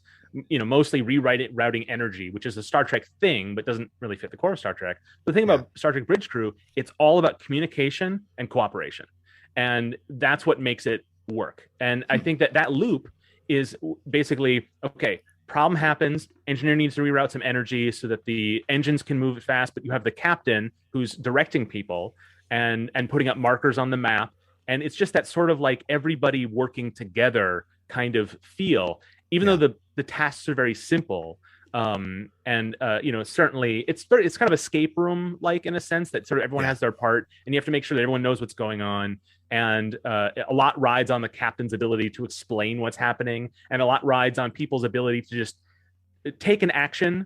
B: mostly routing energy, which is a Star Trek thing, but doesn't really fit the core of Star Trek. The thing about Star Trek Bridge Crew, it's all about communication and cooperation, and that's what makes it work. And I think that loop is basically, okay, problem happens, engineer needs to reroute some energy so that the engines can move fast, but you have the captain who's directing people and putting up markers on the map, and it's just that sort of like everybody working together kind of feel, even though the tasks are very simple. Certainly it's kind of escape room like, in a sense, that sort of everyone has their part, and you have to make sure that everyone knows what's going on. And a lot rides on the captain's ability to explain what's happening, and a lot rides on people's ability to just take an action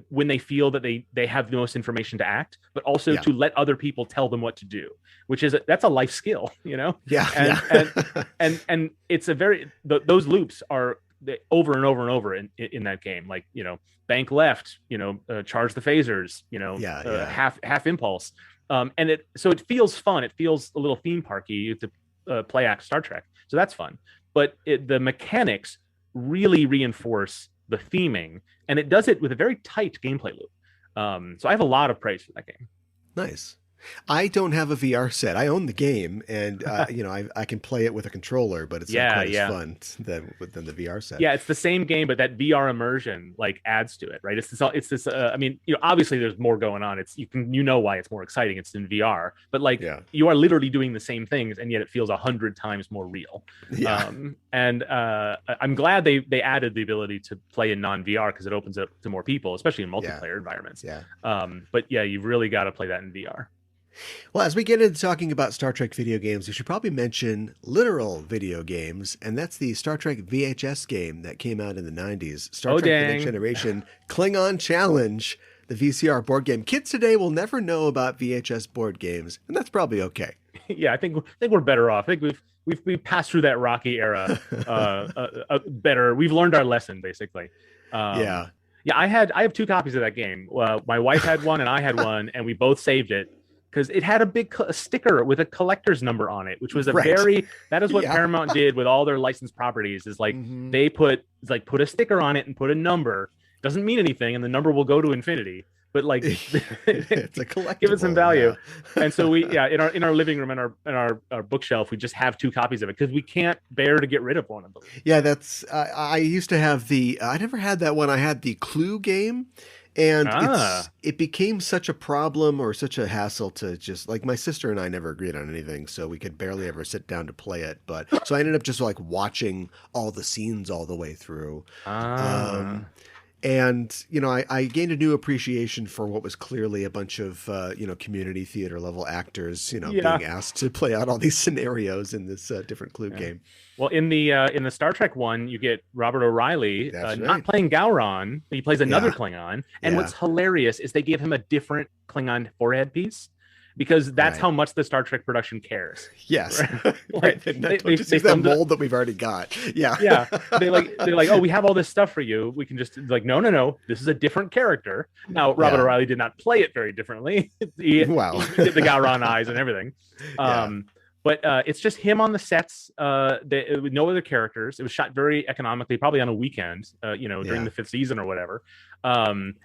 B: when they feel that they have the most information to act, but also to let other people tell them what to do, which is that's a life skill, and it's a very those loops are over and over and over in that game, like bank left, charge the phasers, half impulse. And it feels fun. It feels a little theme parky. You have to play act Star Trek, so that's fun. But the mechanics really reinforce the theming, and it does it with a very tight gameplay loop. So I have a lot of praise for that game.
A: Nice. I don't have a VR set. I own the game, and I can play it with a controller, but it's not quite as fun than the VR set.
B: Yeah, it's the same game, but that VR immersion like adds to it, right? It's this. Obviously there's more going on. It's why it's more exciting. It's in VR, but you are literally doing the same things, and yet it feels 100 times more real. Yeah. I'm glad they added the ability to play in non-VR, because it opens it up to more people, especially in multiplayer environments. Yeah. But you've really got to play that in VR.
A: Well, as we get into talking about Star Trek video games, we should probably mention literal video games, and that's the Star Trek VHS game that came out in the 90s. Star Trek The Next Generation Klingon Challenge, the VCR board game. Kids today will never know about VHS board games, and that's probably okay.
B: Yeah, I think we're better off. I think we've passed through that rocky era better. We've learned our lesson, basically. Yeah, I have 2 copies of that game. My wife had one, and I had one, and we both saved it, because it had a big sticker with a collector's number on it, which was that is what Paramount did with all their licensed properties, is like they put a sticker on it and put a number. Doesn't mean anything, and the number will go to infinity, but like
A: it's a collectible.
B: Give it some value. And so we in our living room and our bookshelf, we just have 2 copies of it, because we can't bear to get rid of one of them.
A: Yeah, that's I used to have I never had that one. I had the Clue game. And it became such a problem or such a hassle to just, like, my sister and I never agreed on anything, so we could barely ever sit down to play it. But so I ended up just like watching all the scenes all the way through. And, I gained a new appreciation for what was clearly a bunch of, community theater level actors, being asked to play out all these scenarios in this different Clue game.
B: Well, in the Star Trek one, you get Robert O'Reilly not playing Gowron, but he plays another Klingon. And what's hilarious is they give him a different Klingon forehead piece, because that's how much the Star Trek production cares. Yes.
A: Right. They that mold that we've already got. Yeah.
B: Yeah. They're like, oh, we have all this stuff for you. We can just no. This is a different character. Now, Robert O'Reilly did not play it very differently. He did the Gowron eyes and everything. But it's just him on the sets, with no other characters. It was shot very economically, probably on a weekend, during the 5th season or whatever.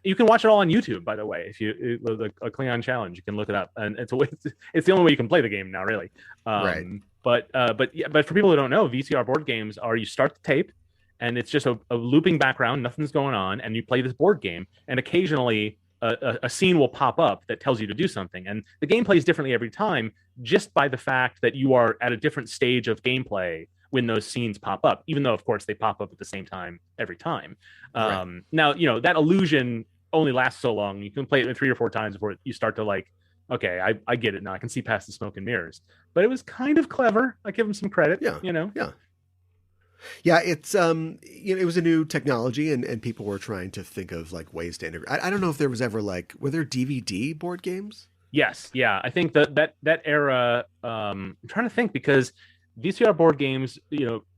B: You can watch it all on YouTube, by the way. If you a Klingon Challenge, you can look it up, and it's the only way you can play the game now, really. But for people who don't know, VCR board games are, you start the tape, and it's just a looping background, nothing's going on, and you play this board game, and occasionally a scene will pop up that tells you to do something, and the game plays differently every time, just by the fact that you are at a different stage of gameplay when those scenes pop up, even though of course they pop up at the same time every time. Now, that illusion only lasts so long. You can play it 3 or 4 times before you start to like, okay, I get it now. I can see past the smoke and mirrors. But it was kind of clever. I give him some credit.
A: Yeah, it's it was a new technology, and people were trying to think of like ways to integrate. I don't know if there was ever were there DVD board games?
B: Yes, yeah. I think that era. I'm trying to think, because VCR board games,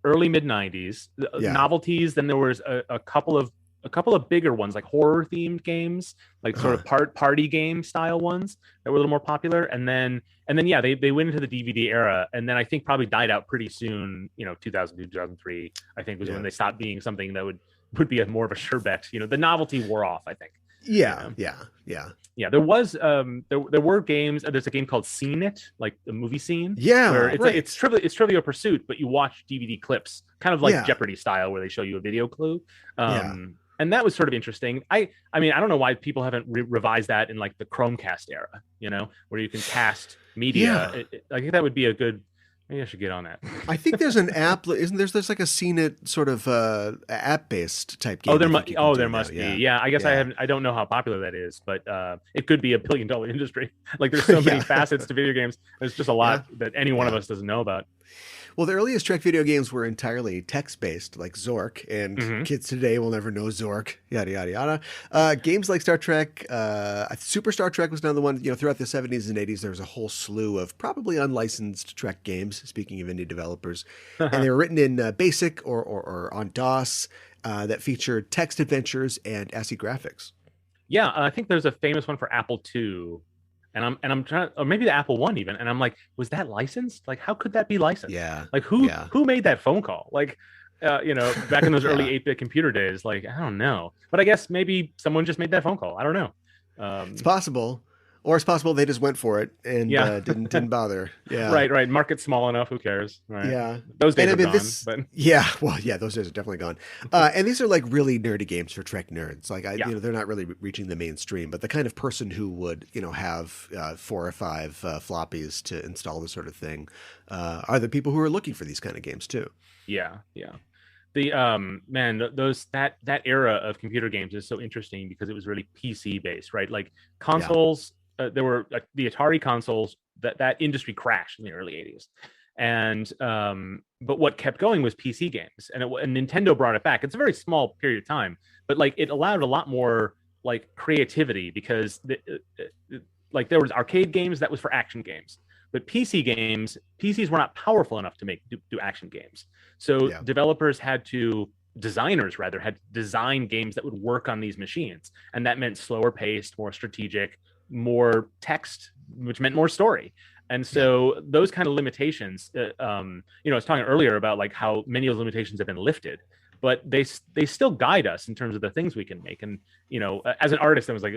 B: early mid 90s, novelties. Then there was a couple of a couple of bigger ones, like horror themed games, like sort of party game style ones that were a little more popular. And then yeah, they went into the DVD era, and then I think probably died out pretty soon. 2002, 2003, I think was when they stopped being something that would be more of a sure bet. The novelty wore off, I think.
A: Yeah.
B: There was there were games. There's a game called Scene It, like the movie Scene.
A: Yeah,
B: where it's Trivial Pursuit, but you watch DVD clips, kind of like Jeopardy style, where they show you a video clue. And that was sort of interesting. I mean, I don't know why people haven't revised that in like the Chromecast era, where you can cast media. I think that would be a good. Maybe I should get on that.
A: I think there's an app. Isn't there's like a Scene It sort of app-based type game?
B: There must be. Yeah, I guess I don't know how popular that is, but it could be $1 billion industry. Like there's so many facets to video games. There's just a lot that any one of us doesn't know about.
A: Well, the earliest Trek video games were entirely text-based, like Zork, and kids today will never know Zork, yada, yada, yada. Games like Star Trek, Super Star Trek was another one. Throughout the 70s and 80s, there was a whole slew of probably unlicensed Trek games, speaking of indie developers. And they were written in BASIC or on DOS that featured text adventures and ASCII graphics.
B: Yeah, I think there's a famous one for Apple II. And I'm trying, or maybe the Apple One even, and I'm like, was that licensed? Like, how could that be licensed?
A: Yeah.
B: Like, who made that phone call? Like, back in those early 8-bit computer days, like, I don't know. But I guess maybe someone just made that phone call. I don't know.
A: It's possible. Or it's possible they just went for it and didn't bother. Yeah.
B: Right. Market small enough. Who cares? Right.
A: Yeah.
B: Those days are gone.
A: Yeah. Well, yeah, those days are definitely gone. And these are like really nerdy games for Trek nerds. Like, they're not really reaching the mainstream, but the kind of person who would, have 4 or 5 floppies to install this sort of thing are the people who are looking for these kind of games too.
B: Yeah. The that era of computer games is so interesting because it was really PC based, right? Like consoles. There were the Atari consoles that industry crashed in the early 80s. And but what kept going was PC games, and Nintendo brought it back. It's a very small period of time, but like it allowed a lot more like creativity because like there was arcade games that was for action games, but PCs were not powerful enough to do action games. So designers had to design games that would work on these machines, and that meant slower paced, more strategic, more text, which meant more story. And so those kind of limitations, I was talking earlier about like how many of those limitations have been lifted, but they still guide us in terms of the things we can make. And, as an artist, I was like,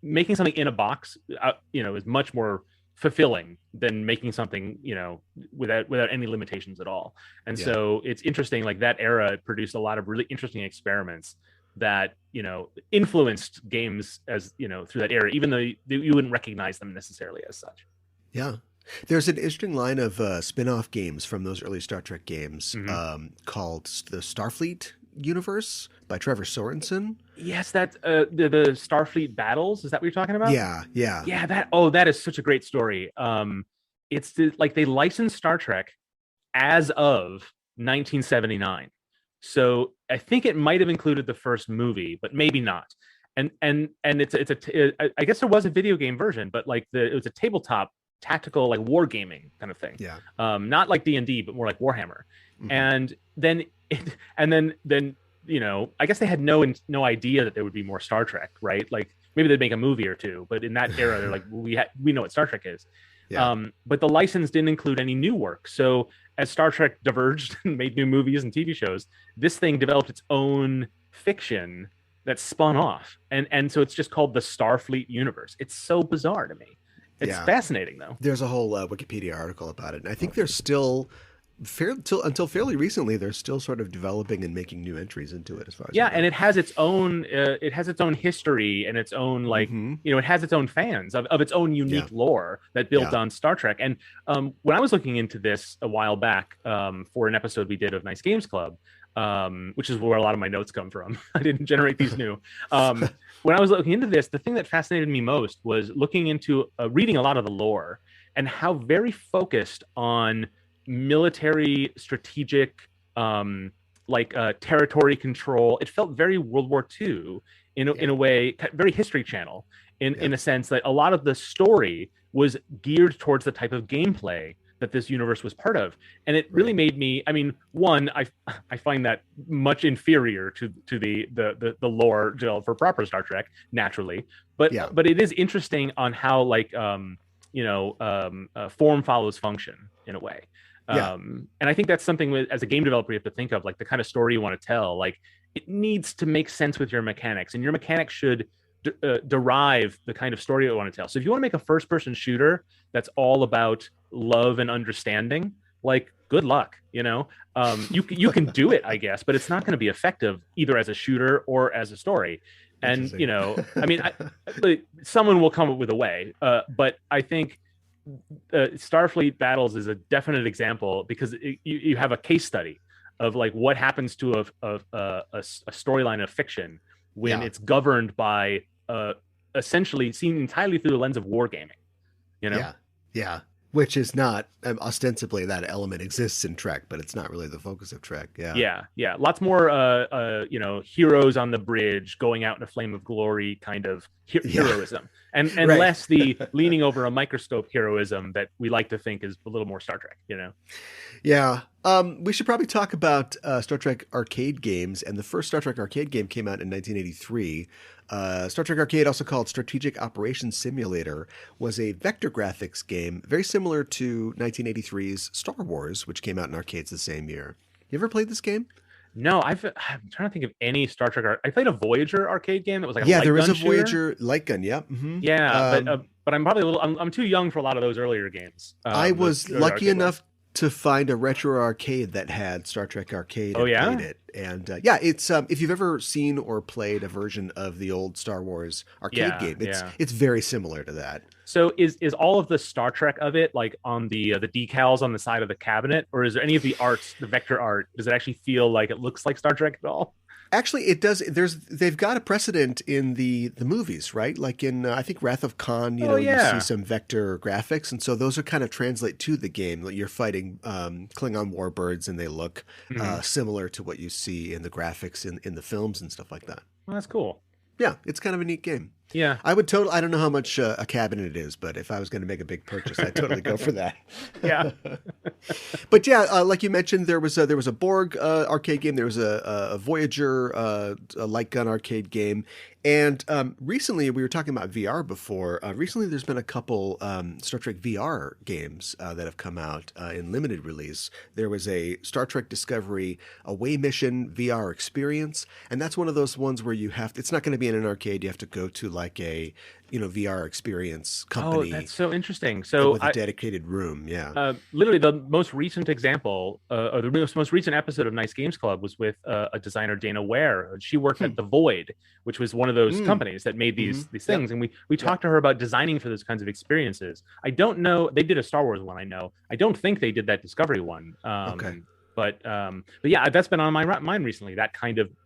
B: making something in a box, is much more fulfilling than making something, without any limitations at all. And so it's interesting, like that era produced a lot of really interesting experiments that influenced games as through that era, even though you wouldn't recognize them necessarily as such.
A: Yeah, there's an interesting line of spin-off games from those early Star Trek games called the Starfleet universe by Trevor Sorensen.
B: Yes, that's the Starfleet battles. Is that what you're talking about?
A: Yeah.
B: That is such a great story. It's like they licensed Star Trek as of 1979. So I think it might have included the first movie, but maybe not. And I guess there was a video game version, but like it was a tabletop tactical like wargaming kind of thing.
A: Yeah.
B: Not like D&D, but more like Warhammer. And then I guess they had no idea that there would be more Star Trek, right? Like maybe they'd make a movie or two, but in that era they're like, we know what Star Trek is. Yeah. But the license didn't include any new work. So as Star Trek diverged and made new movies and TV shows, this thing developed its own fiction that spun off. And so it's just called the Starfleet universe. It's so bizarre to me. It's fascinating, though.
A: There's a whole Wikipedia article about it. And I think there's still, until fairly recently, they're still sort of developing and making new entries into it as far as
B: and it has its own history and its own it has its own fans of its own unique lore that built on Star Trek. And when I was looking into this a while back for an episode we did of Nice Games Club, which is where a lot of my notes come from. I didn't generate these new. When I was looking into this, the thing that fascinated me most was looking into reading a lot of the lore and how very focused on military strategic territory control. It felt very World War II in a way, very History Channel in a sense that a lot of the story was geared towards the type of gameplay that this universe was part of. And it really made me, I mean, one, I find that much inferior to the lore for proper Star Trek, naturally, but it is interesting on how like form follows function in a way. And I think that's something as a game developer you have to think of, like the kind of story you want to tell. Like it needs to make sense with your mechanics, and your mechanics should derive the kind of story you want to tell. So if you want to make a first-person shooter that's all about love and understanding, like good luck. You can do it, I guess, but it's not going to be effective either as a shooter or as a story. And I mean, someone will come up with a way, but I think Starfleet Battles is a definite example, because you have a case study of like what happens to a storyline of fiction when it's governed by essentially seen entirely through the lens of wargaming.
A: Which is not ostensibly that element exists in Trek, but it's not really the focus of Trek.
B: Lots more heroes on the bridge going out in a flame of glory kind of heroism, and less the leaning over a microscope heroism that we like to think is a little more Star Trek.
A: We should probably talk about Star Trek arcade games, and the first Star Trek arcade game came out in 1983. Star Trek Arcade, also called Strategic Operations Simulator, was a vector graphics game very similar to 1983's Star Wars, which came out in arcades the same year. You ever played this game?
B: No, I'm trying to think of any Star Trek. I played a Voyager arcade game that was like a light
A: there
B: gun
A: is a
B: shooter.
A: Voyager light gun.
B: But I'm probably I'm too young for a lot of those earlier games.
A: I was lucky enough to find a retro arcade that had Star Trek Arcade. Played it. And it's if you've ever seen or played a version of the old Star Wars arcade game, it's very similar to that.
B: So is all of the Star Trek of it like on the decals on the side of the cabinet, or is there any of the arts, the vector art, does it actually feel like it looks like Star Trek at all?
A: Actually, it does. They've got a precedent in the movies, right? Like in I think Wrath of Khan, you see some vector graphics, and so those are kind of translate to the game. Like you're fighting Klingon warbirds, and they look similar to what you see in the graphics in the films and stuff like that.
B: Well, that's cool.
A: Yeah, it's kind of a neat game.
B: Yeah,
A: I would I don't know how much a cabinet it is, but if I was going to make a big purchase, I'd totally go for that.
B: Yeah,
A: but like you mentioned, there was a Borg arcade game. There was a Voyager a light gun arcade game, and recently we were talking about VR before. Recently, there's been a couple Star Trek VR games that have come out in limited release. There was a Star Trek Discovery Away Mission VR experience, and that's one of those ones where you have it's not going to be in an arcade. You have to go to like a VR experience company.
B: Oh, that's so interesting. So
A: with a dedicated room.
B: Literally the most recent example, or the most recent episode of Nice Games Club was with a designer, Dana Ware. She worked at The Void, which was one of those companies that made these things. And we talked to her about designing for those kinds of experiences. I don't know. They did a Star Wars one, I know. I don't think they did that Discovery one. But yeah, that's been on my mind recently.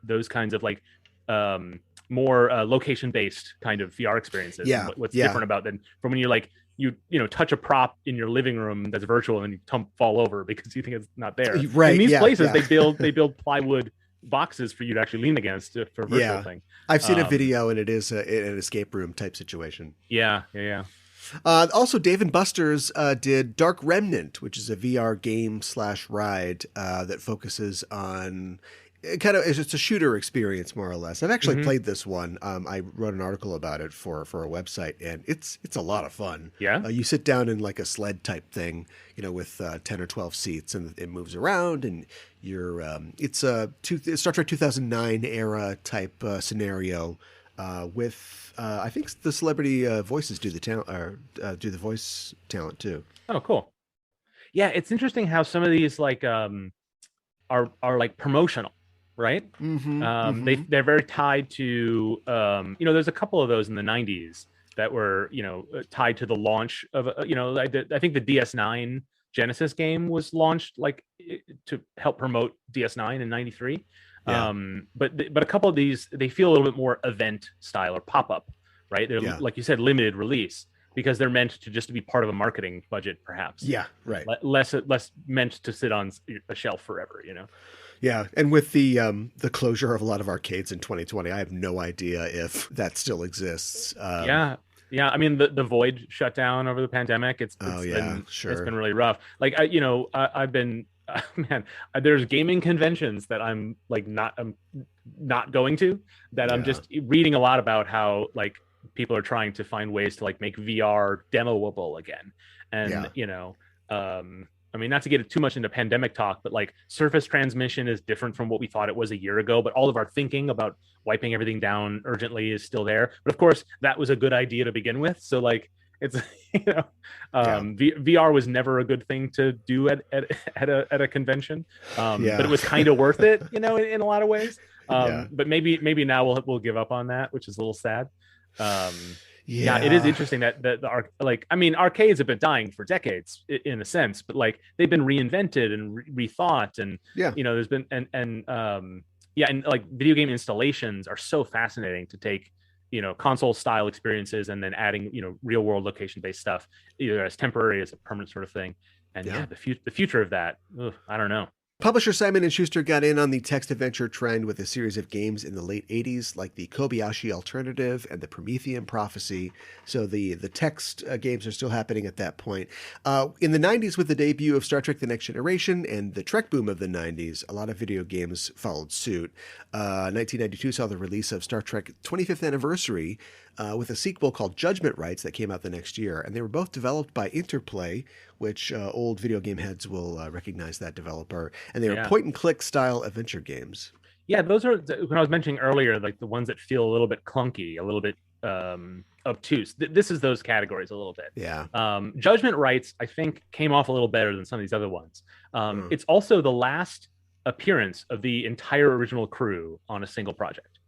B: Those kinds of like more location-based kind of VR experiences. What's different about than from when you're like you touch a prop in your living room that's virtual and you fall over because you think it's not there.
A: Right.
B: In these places, they build plywood boxes for you to actually lean against for a virtual thing.
A: I've seen a video, and it is an escape room type situation.
B: Yeah.
A: Also, Dave & Buster's did Dark Remnant, which is a VR game / ride that focuses on it's a shooter experience, more or less. I've actually played this one. I wrote an article about it for a website, and it's a lot of fun.
B: Yeah.
A: You sit down in like a sled type thing, with 10 or 12 seats, and it moves around, and you're it's a Star Trek 2009 era type scenario with I think the celebrity voices do the talent do the voice talent too.
B: Oh, cool. Yeah, it's interesting how some of these like are like promotional. Right. They're very tied to there's a couple of those in the 90s that were tied to the launch of I think the DS9 Genesis game was launched like to help promote DS9 in 93. But a couple of these, they feel a little bit more event style or pop-up, right? They're like you said, limited release, because they're meant to just be part of a marketing budget, perhaps.
A: Yeah, right.
B: Less meant to sit on a shelf forever,
A: Yeah, and with the closure of a lot of arcades in 2020, I have no idea if that still exists.
B: Yeah, I mean the Void shut down over the pandemic.
A: Oh
B: It's
A: yeah,
B: been it's
A: sure.
B: been really rough. Like I've been man, there's gaming conventions that I'm not going to, that I'm
A: Yeah,
B: just reading a lot about how like people are trying to find ways to like make VR demoable again. And
A: yeah,
B: I mean, not to get too much into pandemic talk, but like surface transmission is different from what we thought it was a year ago. But all of our thinking about wiping everything down urgently is still there. But of course, that was a good idea to begin with. So like, it's you know,
A: yeah,
B: VR was never a good thing to do at a convention, but it
A: yeah,
B: was kind of worth it, in a lot of ways.
A: yeah,
B: But maybe now we'll give up on that, which is a little sad. Um, yeah, it is
A: yeah,
B: interesting that I mean, arcades have been dying for decades in a sense, but like they've been reinvented and rethought, and
A: yeah.
B: there's been yeah, and like video game installations are so fascinating to take, console style experiences and then adding, real world location based stuff either as temporary as a permanent sort of thing. And
A: Yeah.
B: yeah, the future of that, I don't know.
A: Publisher Simon & Schuster got in on the text adventure trend with a series of games in the late 80s, like the Kobayashi Alternative and the Promethean Prophecy. So the text games are still happening at that point. In the 90s, with the debut of Star Trek The Next Generation and the Trek boom of the 90s, a lot of video games followed suit. 1992 saw the release of Star Trek 25th Anniversary, with a sequel called Judgment Rights that came out the next year. And they were both developed by Interplay, which old video game heads will recognize that developer. And they were
B: Yeah.
A: point and click style adventure games.
B: Yeah, those are when I was mentioning earlier, like the ones that feel a little bit clunky, a little bit obtuse. This is those categories a little bit.
A: Yeah.
B: Judgment Rights, I think, came off a little better than some of these other ones. It's also the last appearance of the entire original crew on a single project.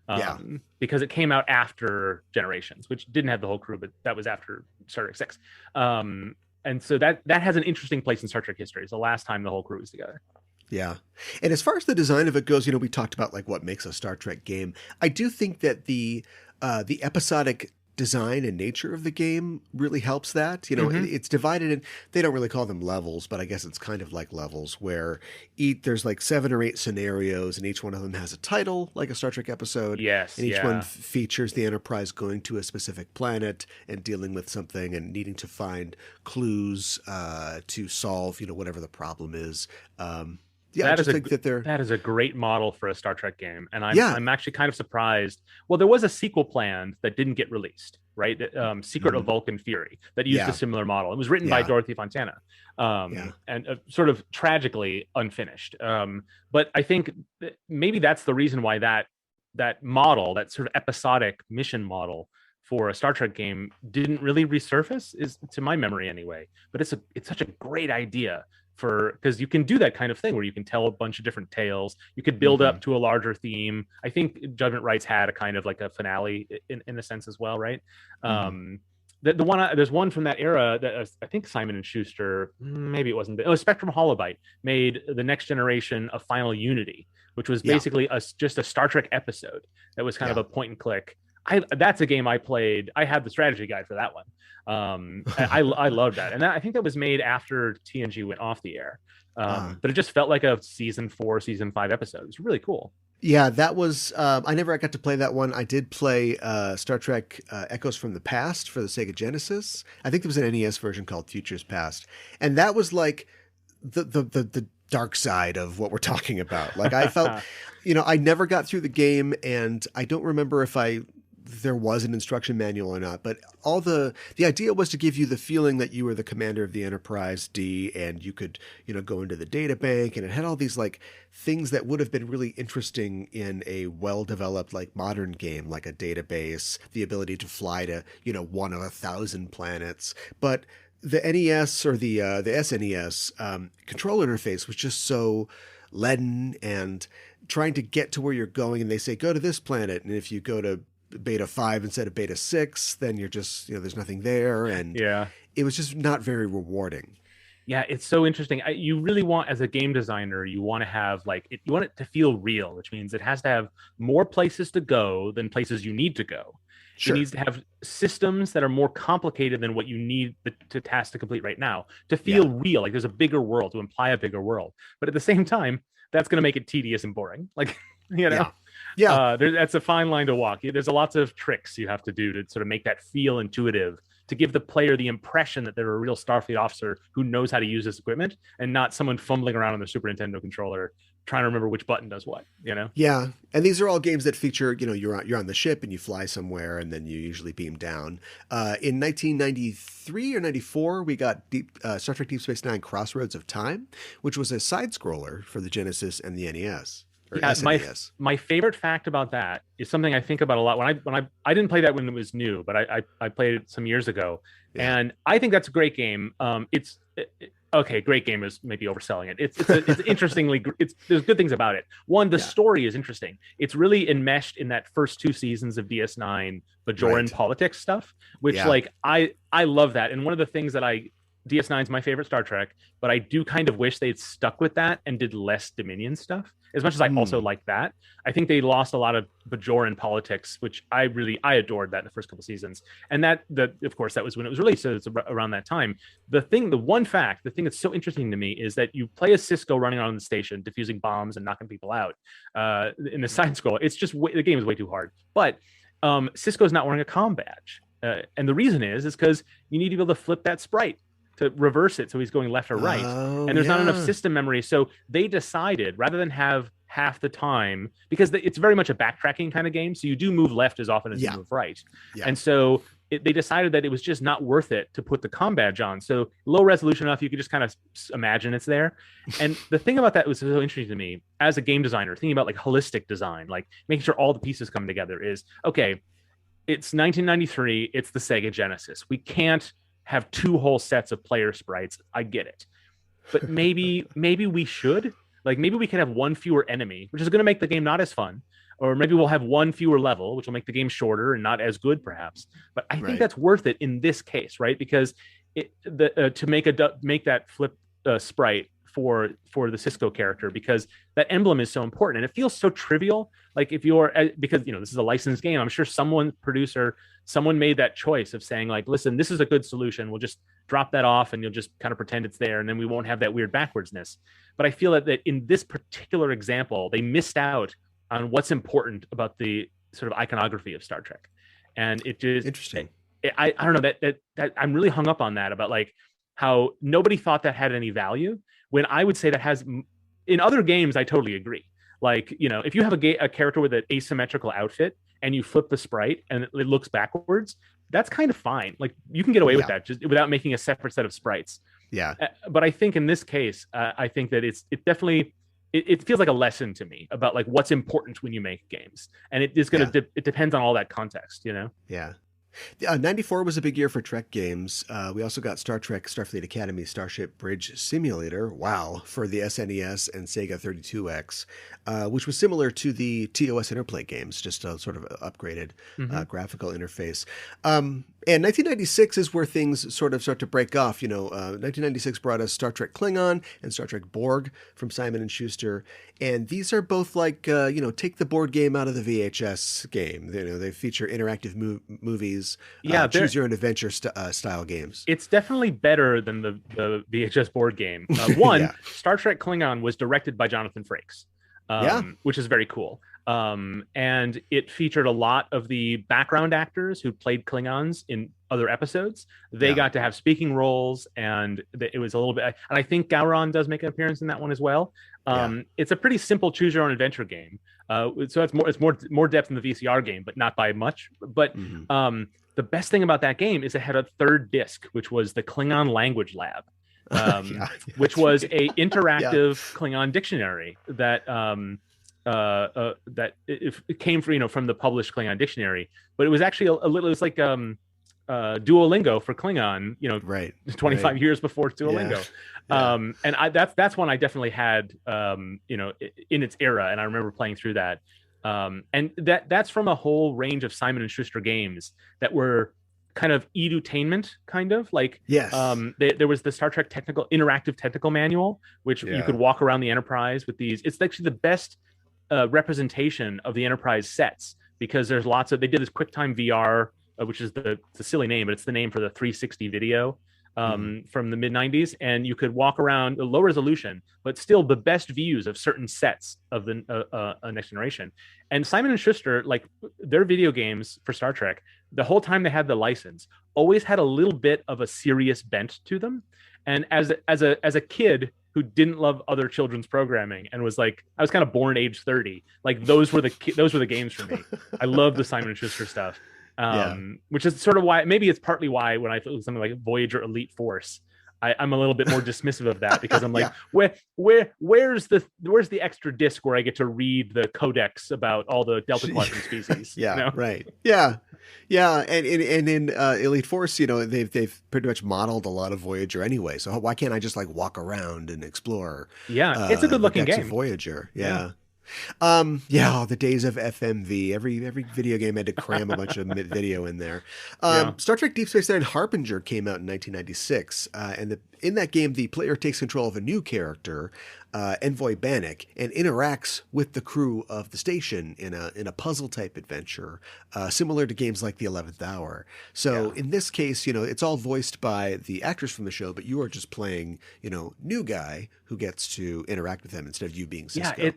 A: Yeah.
B: Because it came out after Generations, which didn't have the whole crew, but that was after Star Trek 6. And so that has an interesting place in Star Trek history. It's the last time the whole crew was together.
A: Yeah. And as far as the design of it goes, we talked about like what makes a Star Trek game. I do think that the episodic design and nature of the game really helps that. It's divided in, they don't really call them levels, but I guess it's kind of like levels where there's like 7 or 8 scenarios and each one of them has a title, like a Star Trek episode.
B: Yes.
A: And each
B: Yeah.
A: one features the Enterprise going to a specific planet and dealing with something and needing to find clues to solve, whatever the problem is. Yeah, I just think that they're...
B: That is a great model for a Star Trek game, and
A: Yeah.
B: I'm actually kind of surprised. Well, there was a sequel planned that didn't get released, right? Secret of Vulcan Fury, that used
A: Yeah.
B: a similar model. It was written by
A: Yeah.
B: Dorothy Fontana,
A: Yeah.
B: and sort of tragically unfinished. But I think maybe that's the reason why that model, that sort of episodic mission model for a Star Trek game, didn't really resurface, is to my memory anyway. But it's such a great idea, because you can do that kind of thing where you can tell a bunch of different tales. You could build up to a larger theme. I think Judgment Rights had a kind of like a finale in a sense as well, right? There's one from that era that I think Simon and Schuster, maybe it wasn't, Spectrum Holobyte made The Next Generation of Final Unity, which was basically just a Star Trek episode that was kind of a point and click. That's a game I played. I had the strategy guide for that one. I loved that, and I think that was made after TNG went off the air. But it just felt like a season 4, season 5 episode. It was really cool.
A: Yeah, that was... I never got to play that one. I did play Star Trek Echoes from the Past for the Sega Genesis. I think there was an NES version called Futures Past, and that was like the dark side of what we're talking about. Like I felt, I never got through the game, and I don't remember if there was an instruction manual or not, but all the idea was to give you the feeling that you were the commander of the Enterprise D, and you could, go into the data bank, and it had all these like things that would have been really interesting in a well-developed, like modern game, like a database, the ability to fly to, one of 1,000 planets. But the NES or the SNES control interface was just so leaden, and trying to get to where you're going, and they say, go to this planet. And if you go to beta 5 instead of beta 6, then you're just, there's nothing there. And it was just not very rewarding.
B: Yeah, it's so interesting. You really want, as a game designer, you want to have you want it to feel real, which means it has to have more places to go than places you need to go.
A: Sure.
B: It needs to have systems that are more complicated than what you need the task to complete right now to feel real. Like there's a bigger world, to imply a bigger world. But at the same time, that's going to make it tedious and boring. That's a fine line to walk. There's lots of tricks you have to do to sort of make that feel intuitive, to give the player the impression that they're a real Starfleet officer who knows how to use this equipment, and not someone fumbling around on their Super Nintendo controller trying to remember which button does what, you know?
A: Yeah. And these are all games that feature, you're on the ship and you fly somewhere and then you usually beam down. In 1993 or 94, we got Star Trek Deep Space Nine Crossroads of Time, which was a side scroller for the Genesis and the NES.
B: My favorite fact about that is something I think about a lot. When I didn't play that when it was new, but I played it some years ago, and I think that's a great game. Okay, great game is maybe overselling it. It's interestingly, there's good things about it. One, the story is interesting. It's really enmeshed in that first 2 seasons of DS9 Bajoran politics stuff, which I love that. And one of the things that DS9 is my favorite Star Trek, but I do kind of wish they'd stuck with that and did less Dominion stuff. As much as I also like that, I think they lost a lot of Bajoran politics, which I adored that in the first couple seasons. And of course, that was when it was released, so it's around that time. The thing that's so interesting to me is that you play as Cisco running around the station, defusing bombs and knocking people out in the side scroll. It's just the game is way too hard. But Cisco's not wearing a comm badge, and the reason is because you need to be able to flip that sprite to reverse it so he's going left or right, and there's not enough system memory. So they decided, rather than have half the time, because it's very much a backtracking kind of game, so you do move left as often as you move right, and so they decided that it was just not worth it to put the comm badge on. So low resolution enough, you could just kind of imagine it's there. And the thing about that was so interesting to me as a game designer, thinking about like holistic design, like making sure all the pieces come together, is okay, it's 1993, it's the Sega Genesis, we can't have 2 whole sets of player sprites. I get it, but maybe we should, like, maybe we can have 1 fewer enemy, which is going to make the game not as fun, or maybe we'll have 1 fewer level, which will make the game shorter and not as good perhaps. But I think that's worth it in this case, right? Because to make that flip sprite for the Cisco character, because that emblem is so important and it feels so trivial. Like because this is a licensed game, I'm sure someone made that choice of saying like, listen, this is a good solution, we'll just drop that off and you'll just kind of pretend it's there, and then we won't have that weird backwardsness. But I feel that in this particular example, they missed out on what's important about the sort of iconography of Star Trek. And it just
A: interesting.
B: I don't know, that I'm really hung up on that, about like how nobody thought that had any value, when I would say that has. In other games, I totally agree. Like, if you have a character with an asymmetrical outfit and you flip the sprite and it looks backwards, that's kind of fine. Like, you can get away with that just without making a separate set of sprites. Yeah. But I think in this case, I think that it definitely feels like a lesson to me about like what's important when you make games, and it is going to it depends on all that context,
A: Yeah. 94 was a big year for Trek games. We also got Star Trek Starfleet Academy Starship Bridge Simulator, for the SNES and Sega 32X, which was similar to the TOS Interplay games, just a sort of upgraded graphical interface. And 1996 is where things sort of start to break off. 1996 brought us Star Trek Klingon and Star Trek Borg from Simon & Schuster. And these are both like, take the board game out of the VHS game. They feature interactive movies, choose your own adventure style games.
B: It's definitely better than the VHS board game. Star Trek Klingon was directed by Jonathan Frakes, which is very cool. And it featured a lot of the background actors who played Klingons in other episodes. They got to have speaking roles, and it was a little bit, and I think Gowron does make an appearance in that one as well. It's a pretty simple choose your own adventure game. So it's more depth in the VCR game, but not by much. But the best thing about that game is it had a third disc, which was the Klingon language lab, which was a interactive Klingon dictionary that it came from the published Klingon dictionary, but it was actually a little. It was like Duolingo for Klingon. 25 years before Duolingo. And that's one I definitely had. In its era, and I remember playing through that. And that's from a whole range of Simon & Schuster games that were kind of edutainment, kind of like there was the Star Trek interactive technical manual, which you could walk around the Enterprise with these. It's actually the best representation of the Enterprise sets, because there's lots of, they did this QuickTime VR, which is the silly name, but it's the name for the 360 video from the mid 90s, and you could walk around low resolution, but still the best views of certain sets of the Next Generation. And Simon and Schuster, like their video games for Star Trek, the whole time they had the license, always had a little bit of a serious bent to them. And as a kid who didn't love other children's programming and was like, I was kind of born age 30, like those were the games for me. I love the Simon and Schuster stuff. Which is sort of why, maybe it's partly why when I thought something like Voyager Elite Force, I'm a little bit more dismissive of that, because I'm like, where's the extra disc where I get to read the codex about all the Delta Quadrant species?
A: Right. And in Elite Force, they've pretty much modeled a lot of Voyager anyway, so why can't I just like walk around and explore?
B: It's a good looking game.
A: Voyager. The days of FMV. Every video game had to cram a bunch of video in there. Star Trek Deep Space Nine Harbinger came out in 1996, and in that game, the player takes control of a new character, Envoy Bannock, and interacts with the crew of the station in a puzzle type adventure, similar to games like The 11th Hour. So in this case, it's all voiced by the actors from the show, but you are just playing, new guy who gets to interact with them instead of you being Cisco.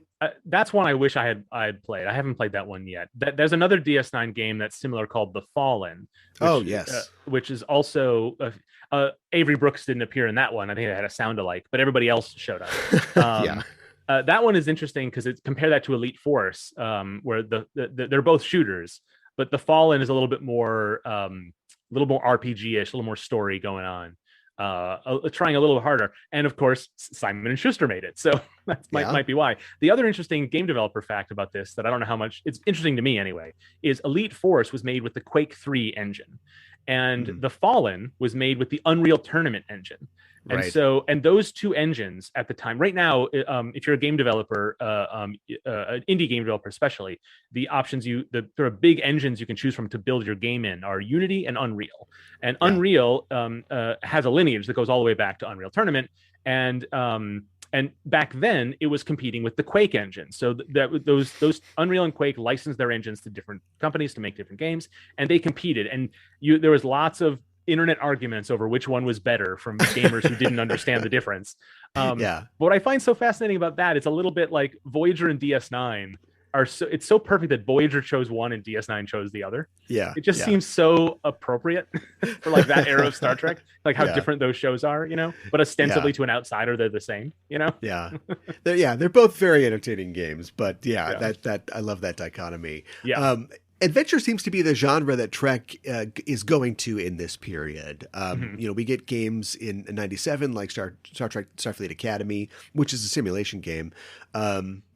B: That's one I wish I had played. I haven't played that one yet. There's another DS9 game that's similar called The Fallen. Which is also Avery Brooks didn't appear in that one. I think it had a sound alike, but everybody else showed up. That one is interesting because compare that to Elite Force, where they're both shooters, but The Fallen is a little more RPG-ish, a little more story going on. Trying a little harder, and of course Simon and Schuster made it, so that might be why. The other interesting game developer fact about this that I don't know how much it's interesting to me anyway is Elite Force was made with the Quake 3 engine, and The Fallen was made with the Unreal Tournament engine. And and those two engines at the time, right now, if you're a game developer, an indie game developer especially, the options there are big engines you can choose from to build your game in are Unity and Unreal. And Unreal has a lineage that goes all the way back to Unreal Tournament, and back then it was competing with the Quake engine. So those Unreal and Quake licensed their engines to different companies to make different games, and they competed. And there was lots of internet arguments over which one was better from gamers who didn't understand the difference. But what I find so fascinating about that, it's a little bit like Voyager and DS9 it's so perfect that Voyager chose one and DS9 chose the other. It just seems so appropriate for like that era of Star Trek, like how different those shows are, but ostensibly to an outsider they're the same.
A: They're both very entertaining games, but that I love that dichotomy. Adventure seems to be the genre that Trek is going to in this period. We get games in 97 like Star Trek Starfleet Academy, which is a simulation game.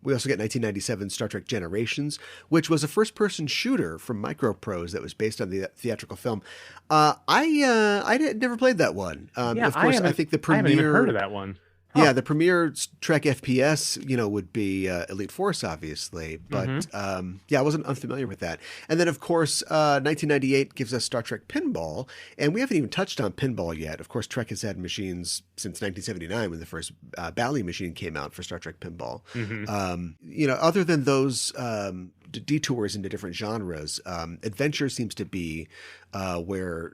A: We also get 1997 Star Trek Generations, which was a first-person shooter from Microprose that was based on the theatrical film. I never played that one. Of course, I think the premiere.
B: I haven't even heard of that one.
A: The premier Trek FPS, would be Elite Force, obviously. But I wasn't unfamiliar with that. And then, of course, 1998 gives us Star Trek Pinball. And we haven't even touched on pinball yet. Of course, Trek has had machines since 1979 when the first Bally machine came out for Star Trek Pinball. Other than those detours into different genres, adventure seems to be where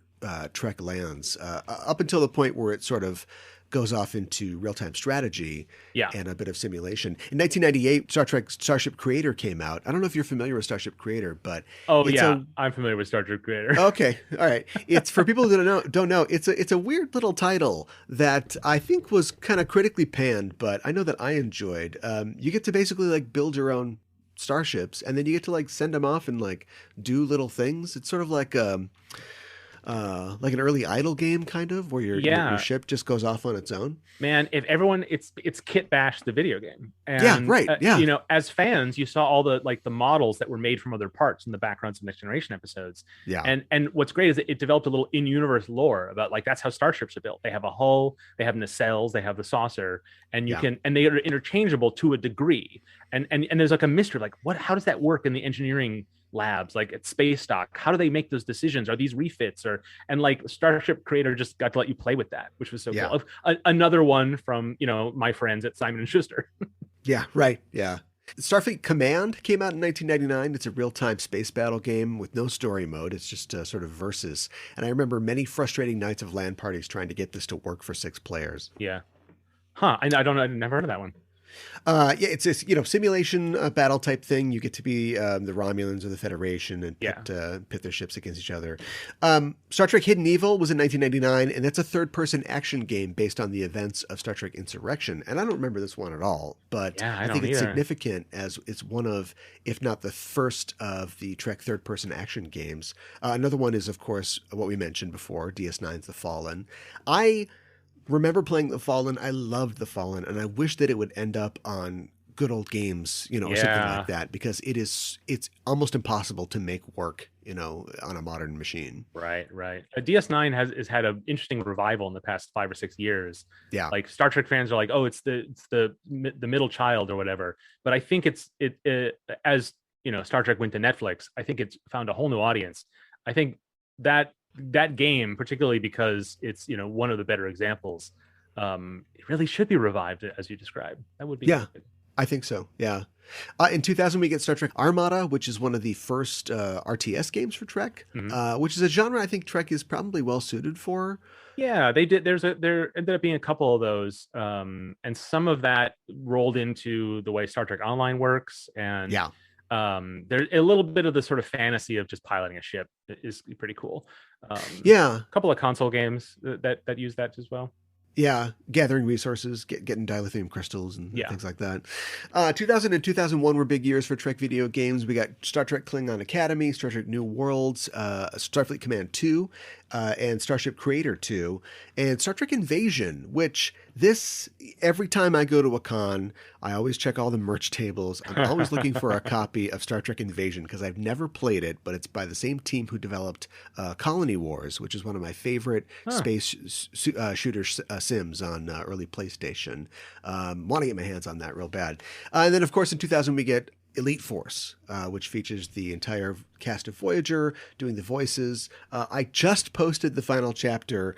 A: Trek lands up until the point where it sort of goes off into real-time strategy and a bit of simulation. In 1998, Star Trek Starship Creator came out. I don't know if you're familiar with Starship Creator, but
B: I'm familiar with Starship Creator.
A: Okay, all right. It's for people who don't know. It's a weird little title that I think was kind of critically panned, but I know that I enjoyed. You get to basically like build your own starships, and then you get to like send them off and like do little things. It's sort of like like an early idle game, kind of, where your ship just goes off on its own.
B: Man, if everyone, it's Kit Bash the video game, and as fans, you saw all the models that were made from other parts in the backgrounds of Next Generation episodes. And what's great is that it developed a little in-universe lore about that's how starships are built. They have a hull, they have nacelles, they have the saucer, and and they are interchangeable to a degree. And there's like a mystery, how does that work in the engineering labs, like at space dock? How do they make those decisions? Are these refits and Starship Creator just got to let you play with that, which was so cool. Another one from my friends at Simon and Schuster.
A: Starfleet Command came out in 1999. It's a real-time space battle game with no story mode. It's just sort of versus. And I remember many frustrating nights of LAN parties trying to get this to work for 6 players.
B: Yeah. Huh. I don't know. I've never heard of that one.
A: Yeah, it's this simulation battle type thing. You get to be the Romulans or the Federation and pit their ships against each other. Star Trek Hidden Evil was in 1999, and that's a third-person action game based on the events of Star Trek Insurrection. And I don't remember this one at all, but I think it's significant as it's one of, if not the first of the Trek third-person action games. Another one is, of course, what we mentioned before, DS9's The Fallen. I remember playing The Fallen. I loved The Fallen, and I wish that it would end up on Good Old Games, or something like that, because it's almost impossible to make work, on a modern machine.
B: Right. DS9 has had an interesting revival in the past 5 or 6 years.
A: Yeah,
B: like Star Trek fans are like, oh, it's the middle child or whatever. But I think it as Star Trek went to Netflix, I think it's found a whole new audience. I think that game, particularly because it's one of the better examples, it really should be revived as you described. That would be good.
A: I think so. Yeah. In 2000 we get Star Trek Armada, which is one of the first RTS games for Trek, which is a genre I think Trek is probably well suited for.
B: Yeah, they did. There ended up being a couple of those, and some of that rolled into the way Star Trek Online works, and there's a little bit of the sort of fantasy of just piloting a ship is pretty cool. A couple of console games that use that as well.
A: Yeah, gathering resources, getting dilithium crystals and things like that. 2000 and 2001 were big years for Trek video games. We got Star Trek Klingon Academy, Star Trek New Worlds, Starfleet Command 2, and Starship Creator 2, and Star Trek Invasion, which every time I go to a con, I always check all the merch tables. I'm always looking for a copy of Star Trek Invasion because I've never played it, but it's by the same team who developed Colony Wars, which is one of my favorite space shooter sims on early PlayStation. Want to get my hands on that real bad. And then, of course, in 2000, we get Elite Force, which features the entire cast of Voyager doing the voices. I just posted the final chapter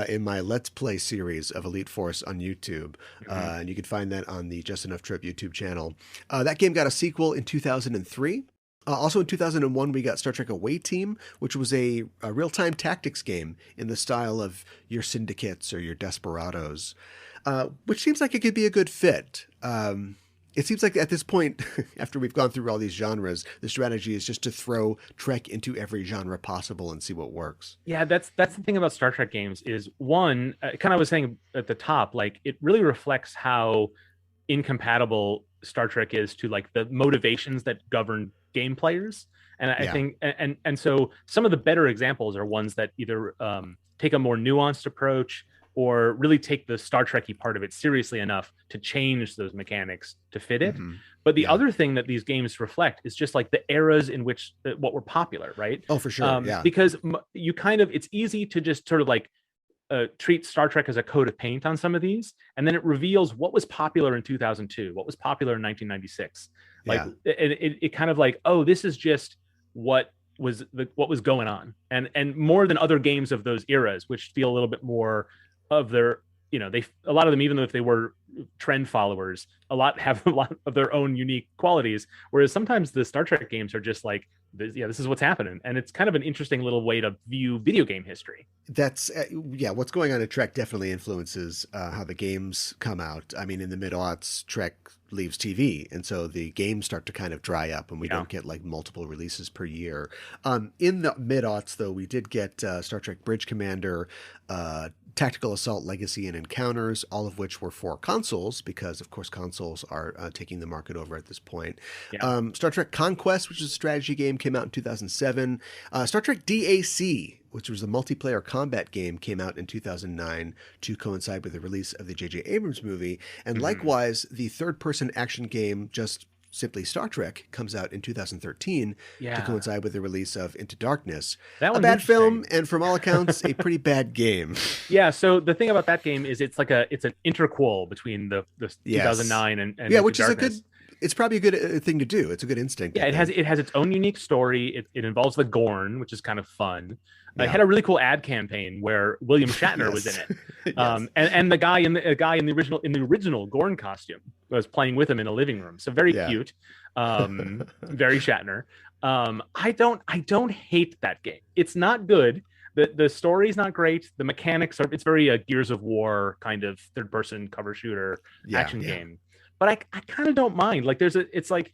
A: in my Let's Play series of Elite Force on YouTube, and you can find that on the Just Enough Trip YouTube channel. That game got a sequel in 2003. Also in 2001, we got Star Trek Away Team, which was a real-time tactics game in the style of your Syndicates or your Desperados, which seems like it could be a good fit. It seems like at this point, after we've gone through all these genres, the strategy is just to throw Trek into every genre possible and see what works.
B: Yeah, that's the thing about Star Trek games is, one, kind of was saying at the top, like it really reflects how incompatible Star Trek is to like the motivations that govern game players. And I think, and so some of the better examples are ones that either take a more nuanced approach or really take the Star Trek-y part of it seriously enough to change those mechanics to fit it. But the other thing that these games reflect is just like the eras in which what were popular, right?
A: Oh, for sure.
B: Because you it's easy to just sort of like treat Star Trek as a coat of paint on some of these, and then it reveals what was popular in 2002, what was popular in 1996. Like it kind of like, oh, this is just what was going on, and more than other games of those eras, which feel a little bit more of their, a lot of them, even though if they were trend followers, have a lot of their own unique qualities. Whereas sometimes the Star Trek games are just like, this is what's happening. And it's kind of an interesting little way to view video game history.
A: That's, what's going on in Trek definitely influences how the games come out. I mean, in the mid-aughts, Trek leaves TV, and so the games start to kind of dry up, and we don't get like multiple releases per year. In the mid-aughts, though, we did get Star Trek Bridge Commander, Tactical Assault Legacy, and Encounters, all of which were for consoles, because of course consoles are taking the market over at this point. Star Trek Conquest, which is a strategy game, came out in 2007. Star Trek DAC, which was a multiplayer combat game, came out in 2009 to coincide with the release of the J.J. Abrams movie. And likewise, the third-person action game, just simply Star Trek, comes out in 2013 to coincide with the release of Into Darkness. A bad film, and from all accounts, a pretty bad game.
B: Yeah, so the thing about that game is it's an interquel between the 2009 and
A: which is Darkness. It's probably a good thing to do. It's a good instinct.
B: Yeah, it has its own unique story. It involves the Gorn, which is kind of fun. It had a really cool ad campaign where William Shatner was in it, and the guy in the original Gorn costume. was playing with him in a living room. So very
A: Yeah.
B: cute, very Shatner. I don't hate that game. It's not good. The story's not great. The mechanics are, it's very a Gears of War kind of third person cover shooter action game. But I kind of don't mind. Like it's like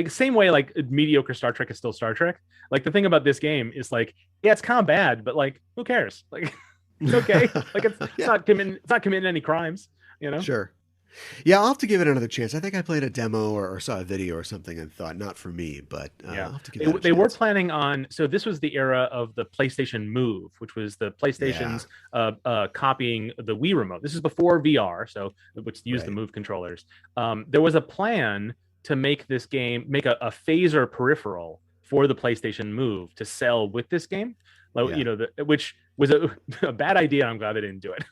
B: same way like mediocre Star Trek is still Star Trek. Like the thing about this game is like, yeah, it's kind of bad, but like who cares? Like it's okay. Like it's not committing any crimes, you know?
A: Sure. Yeah, I'll have to give it another chance. I think I played a demo or saw a video or something and thought, not for me, but I'll have to give it a chance.
B: They were planning on, so this was the era of the PlayStation Move, which was the PlayStation's copying the Wii remote. This is before VR, so which used the Move controllers. There was a plan to make this game, make a phaser peripheral for the PlayStation Move to sell with this game. You know, which was a bad idea. I'm glad they didn't do it.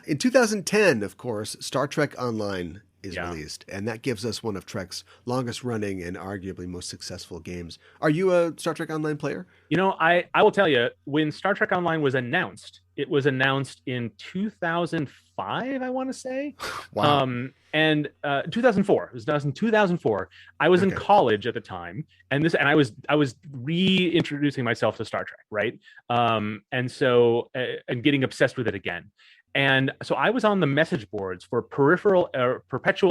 A: In 2010, of course, Star Trek Online is released, and that gives us one of Trek's longest running and arguably most successful games. Are you a Star Trek Online player?
B: You know, I will tell you, when Star Trek Online was announced, it was announced in 2005, I want to say.
A: Wow.
B: And 2004. It was in 2004. I was in college at the time, and I was reintroducing myself to Star Trek, right? And so and getting obsessed with it again. And so I was on the message boards for Perpetual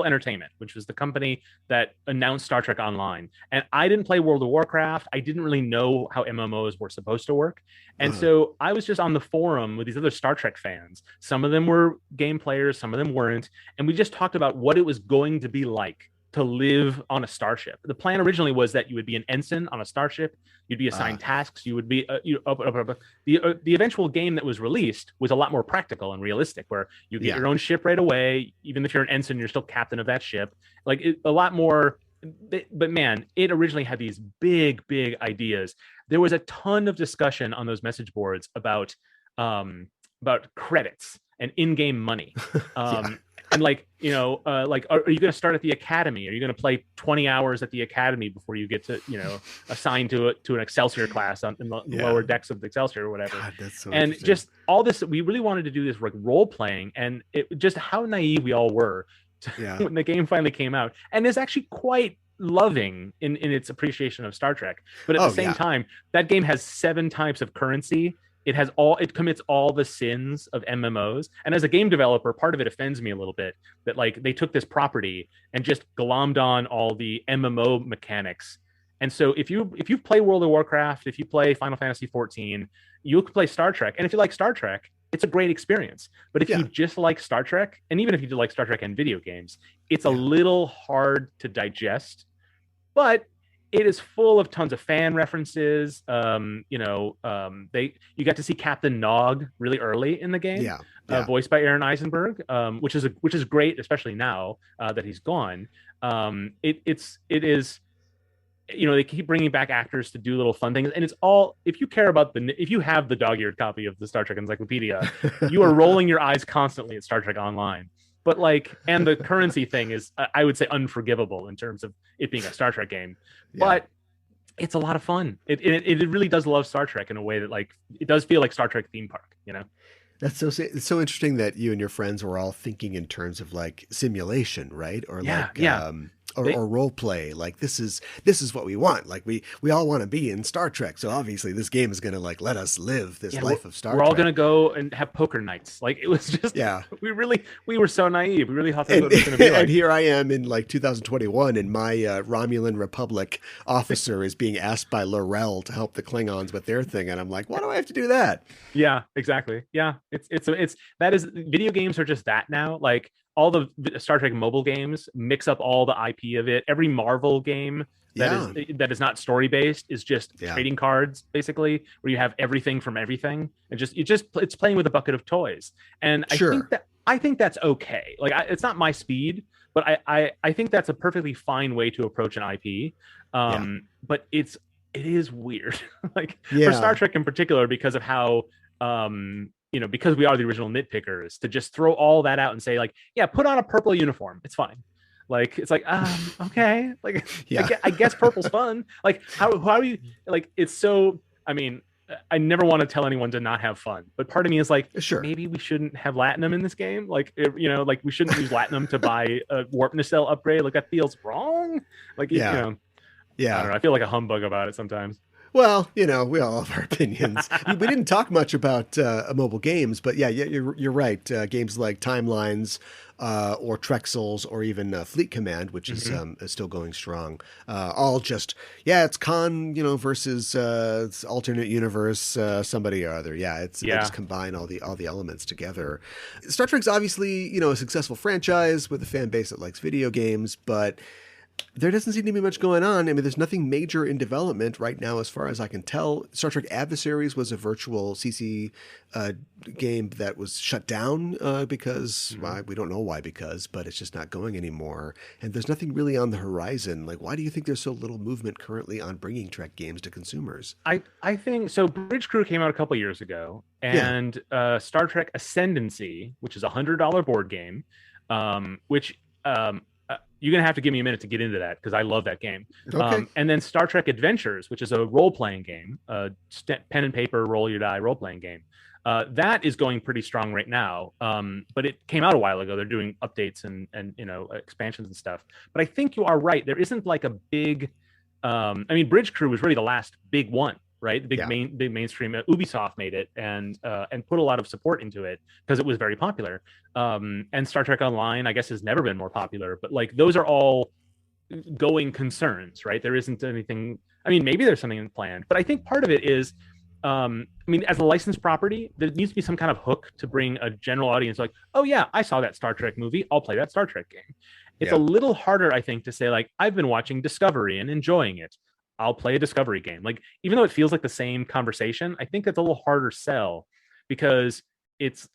B: Entertainment, which was the company that announced Star Trek Online. And I didn't play World of Warcraft. I didn't really know how MMOs were supposed to work. And so I was just on the forum with these other Star Trek fans. Some of them were game players, some of them weren't. And we just talked about what it was going to be like to live on a starship. The plan originally was that you would be an ensign on a starship. You'd be assigned tasks. You would be the eventual game that was released was a lot more practical and realistic, where you get your own ship right away. Even if you're an ensign, you're still captain of that ship. Like a lot more. But man, it originally had these big ideas. There was a ton of discussion on those message boards about credits and in-game money. And like, you know, like, are you going to start at the academy? Are you going to play 20 hours at the academy before you get to, you know, assigned to an Excelsior class in the lower decks of the Excelsior or whatever?
A: God, that's so
B: and just all this, we really wanted to do this like role playing, and it just how naive we all were when the game finally came out. And it's actually quite loving in its appreciation of Star Trek. But at the same time, that game has 7 types of currency. It commits all the sins of MMOs. And as a game developer, part of it offends me a little bit that like they took this property and just glommed on all the MMO mechanics. And so if you play World of Warcraft, if you play Final Fantasy 14, you can play Star Trek. And if you like Star Trek, it's a great experience. But if you just like Star Trek, and even if you do like Star Trek and video games, it's a little hard to digest. But it is full of tons of fan references. You got to see Captain Nog really early in the game, voiced by Aaron Eisenberg, which is great, especially now that he's gone. It is, you know, they keep bringing back actors to do little fun things, and it's all, if you care about if you have the dog-eared copy of the Star Trek Encyclopedia, you are rolling your eyes constantly at Star Trek Online. But like, and the currency thing is, I would say, unforgivable in terms of it being a Star Trek game. But it's a lot of fun. It really does love Star Trek in a way that, like, it does feel like Star Trek theme park, you know?
A: It's so interesting that you and your friends were all thinking in terms of like simulation, right? Or or role play. Like this is what we want. Like we all want to be in Star Trek. So obviously this game is going to like let us live this life of Star Trek.
B: We're all going to go and have poker nights. Like it was just, we were so naive. We really thought that's what it was going to be like.
A: And here I am in like 2021, and my Romulan Republic officer is being asked by L'Rell to help the Klingons with their thing. And I'm like, why do I have to do that?
B: Yeah, exactly. Yeah. Video games are just that now. Like all the Star Trek mobile games mix up all the IP of it. Every Marvel game that is not story based is just trading cards, basically, where you have everything from everything, and it's playing with a bucket of toys. And I think that's okay. Like it's not my speed, but I think that's a perfectly fine way to approach an IP. But it is weird, like for Star Trek in particular, because of how because we are the original nitpickers, to just throw all that out and say like, put on a purple uniform, it's fine. Like it's like okay, like I guess purple's fun. Like how do you, like, it's so, I mean, I never want to tell anyone to not have fun, but part of me is like,
A: Sure.
B: maybe we shouldn't have Latinum in this game. Like, like we shouldn't use Latinum to buy a warp nacelle upgrade. Like that feels wrong. Like,
A: Yeah.
B: I don't know. I feel like a humbug about it sometimes.
A: Well, we all have our opinions. We didn't talk much about mobile games, but yeah, you're right. Games like Timelines or Trexels or even Fleet Command, which is still going strong. All just, it's Khan, versus alternate universe, somebody or other. Yeah, they just combine all the elements together. Star Trek's obviously, a successful franchise with a fan base that likes video games, but there doesn't seem to be much going on. I mean, there's nothing major in development right now, as far as I can tell. Star Trek Adversaries was a virtual CC game that was shut down because we don't know why, but it's just not going anymore. And there's nothing really on the horizon. Like, why do you think there's so little movement currently on bringing Trek games to consumers?
B: I think so. Bridge Crew came out a couple years ago, and Star Trek Ascendancy, which is $100 board game, which you're going to have to give me a minute to get into that because I love that game.
A: Okay.
B: And then Star Trek Adventures, which is a role-playing game, pen and paper, roll your die role-playing game. That is going pretty strong right now, but it came out a while ago. They're doing updates and expansions and stuff. But I think you are right. There isn't like a big... Bridge Crew was really the last big one, right? The big mainstream. Ubisoft made it and put a lot of support into it because it was very popular. And Star Trek Online, I guess, has never been more popular. But like those are all going concerns, right? There isn't anything. I mean, maybe there's something planned, but I think part of it is, as a licensed property, there needs to be some kind of hook to bring a general audience. Like, oh yeah, I saw that Star Trek movie. I'll play that Star Trek game. It's a little harder, I think, to say like I've been watching Discovery and enjoying it. I'll play a Discovery game. Like, even though it feels like the same conversation, I think it's a little harder sell because it's,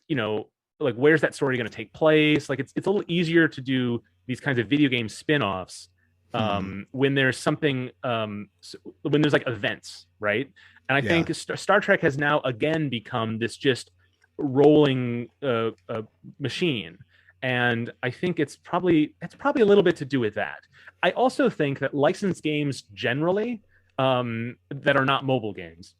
B: like, where's that story going to take place? Like, it's a little easier to do these kinds of video game spin-offs when there's something, when there's like events, right? And I think Star Trek has now again become this just rolling machine. And I think it's probably a little bit to do with that. I also think that licensed games generally that are not mobile games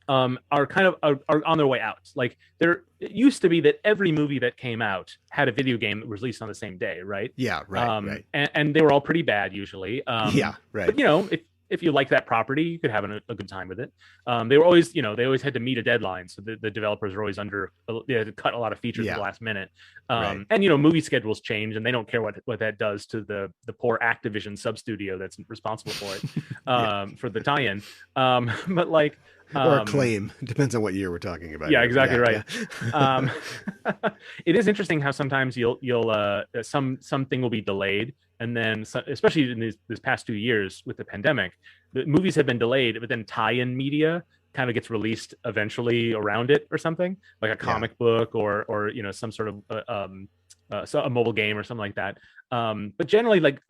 B: are kind of are on their way out. Like it used to be that every movie that came out had a video game that was released on the same day, right?
A: Yeah, right.
B: And they were all pretty bad usually.
A: Yeah, right.
B: But if you like that property, you could have a good time with it. They were always, they always had to meet a deadline, so the developers were always they had to cut a lot of features at the last minute. And movie schedules change, and they don't care what that does to the poor Activision sub studio that's responsible for it, for the tie-in. But like.
A: Or Acclaim. Depends on what year we're talking about.
B: Yeah, exactly right. Yeah. It is interesting how sometimes you'll something will be delayed, and then especially in this past 2 years with the pandemic, the movies have been delayed, but then tie-in media kind of gets released eventually around it or something, like a comic book or some sort of a mobile game or something like that. But generally, like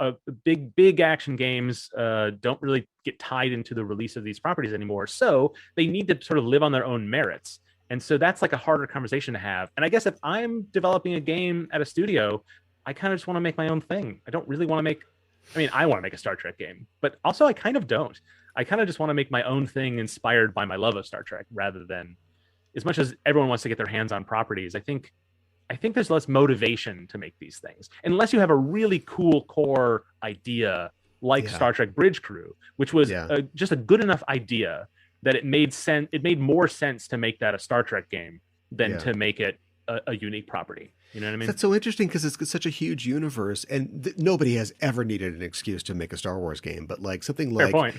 B: big action games don't really get tied into the release of these properties anymore. So they need to sort of live on their own merits. And so that's like a harder conversation to have. And I guess if I'm developing a game at a studio, I kind of just want to make my own thing. I don't really want to I want to make a Star Trek game, but also I kind of don't. I kind of just want to make my own thing inspired by my love of Star Trek rather than, as much as everyone wants to get their hands on properties, I think there's less motivation to make these things unless you have a really cool core idea like Star Trek Bridge Crew, which was just a good enough idea that it made sense. It made more sense to make that a Star Trek game than to make it a unique property. You know what I mean?
A: That's so interesting because it's such a huge universe, and nobody has ever needed an excuse to make a Star Wars game. But like something like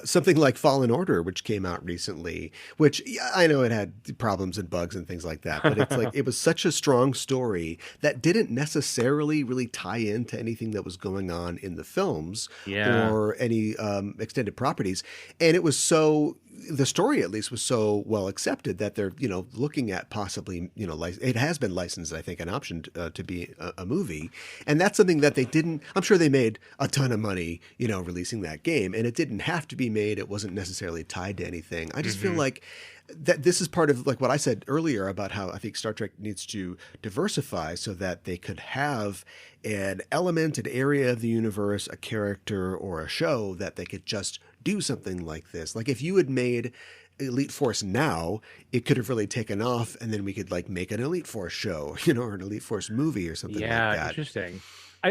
A: something like Fallen Order, which came out recently, which I know it had problems and bugs and things like that, but it's like it was such a strong story that didn't necessarily really tie into anything that was going on in the films or any extended properties, and it was so. The story, at least, was so well accepted that they're, looking at possibly, it has been licensed, I think, and optioned to be a movie. And that's something that they didn't, I'm sure they made a ton of money, releasing that game. And it didn't have to be made. It wasn't necessarily tied to anything. I just feel like that this is part of like what I said earlier about how I think Star Trek needs to diversify so that they could have an element, an area of the universe, a character or a show that they could just do something like this. Like if you had made Elite Force now, it could have really taken off, and then we could like make an Elite Force show, or an Elite Force movie or something like that.
B: Yeah, interesting.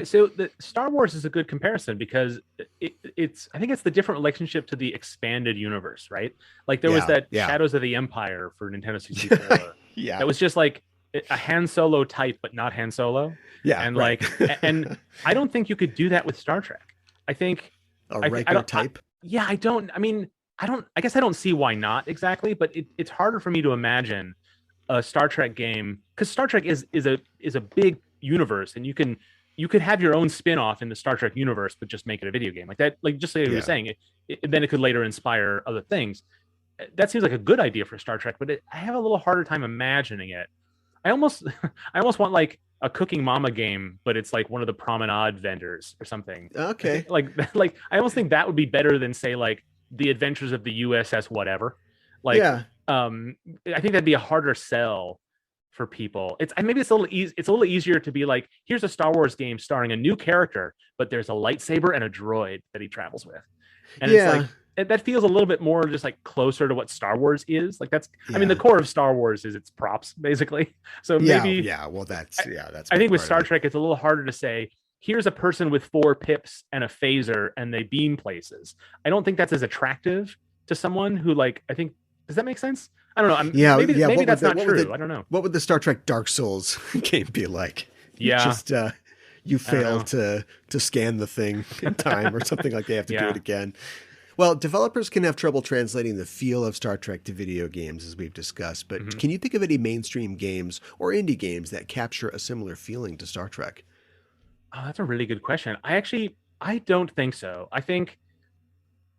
B: So the Star Wars is a good comparison because it's I think it's the different relationship to the expanded universe, right? Like there was that Shadows of the Empire for Nintendo 64.
A: Yeah,
B: that was just like a Han Solo type, but not Han Solo.
A: Yeah,
B: and
A: right.
B: and I don't think you could do that with Star Trek. I think
A: a regular type.
B: I don't. I mean, I guess I don't see why not exactly, but it's harder for me to imagine a Star Trek game because Star Trek is a big universe, and you could have your own spin-off in the Star Trek universe, but just make it a video game like that. Like just like you were saying, then it could later inspire other things. That seems like a good idea for Star Trek, but I have a little harder time imagining it. I almost want like a Cooking Mama game, but it's like one of the promenade vendors or something.
A: Okay.
B: Like I almost think that would be better than say like the Adventures of the USS whatever. Like, I think that'd be a harder sell for people. It's a little easier to be like, here's a Star Wars game starring a new character, but there's a lightsaber and a droid that he travels with, and it's like that feels a little bit more just like closer to what Star Wars is. Like that's, I mean, the core of Star Wars is its props basically. So maybe,
A: that's.
B: I think with Star Trek, it's a little harder to say, here's a person with 4 pips and a phaser and they beam places. I don't think that's as attractive to someone who like, I think, does that make sense? I don't know. Maybe that's not true. I don't know.
A: What would the Star Trek Dark Souls game be like?
B: Yeah.
A: Just, you fail to scan the thing in time or something like they have to do it again. Well, developers can have trouble translating the feel of Star Trek to video games, as we've discussed, but can you think of any mainstream games or indie games that capture a similar feeling to Star Trek?
B: Oh, that's a really good question. I don't think so. I think,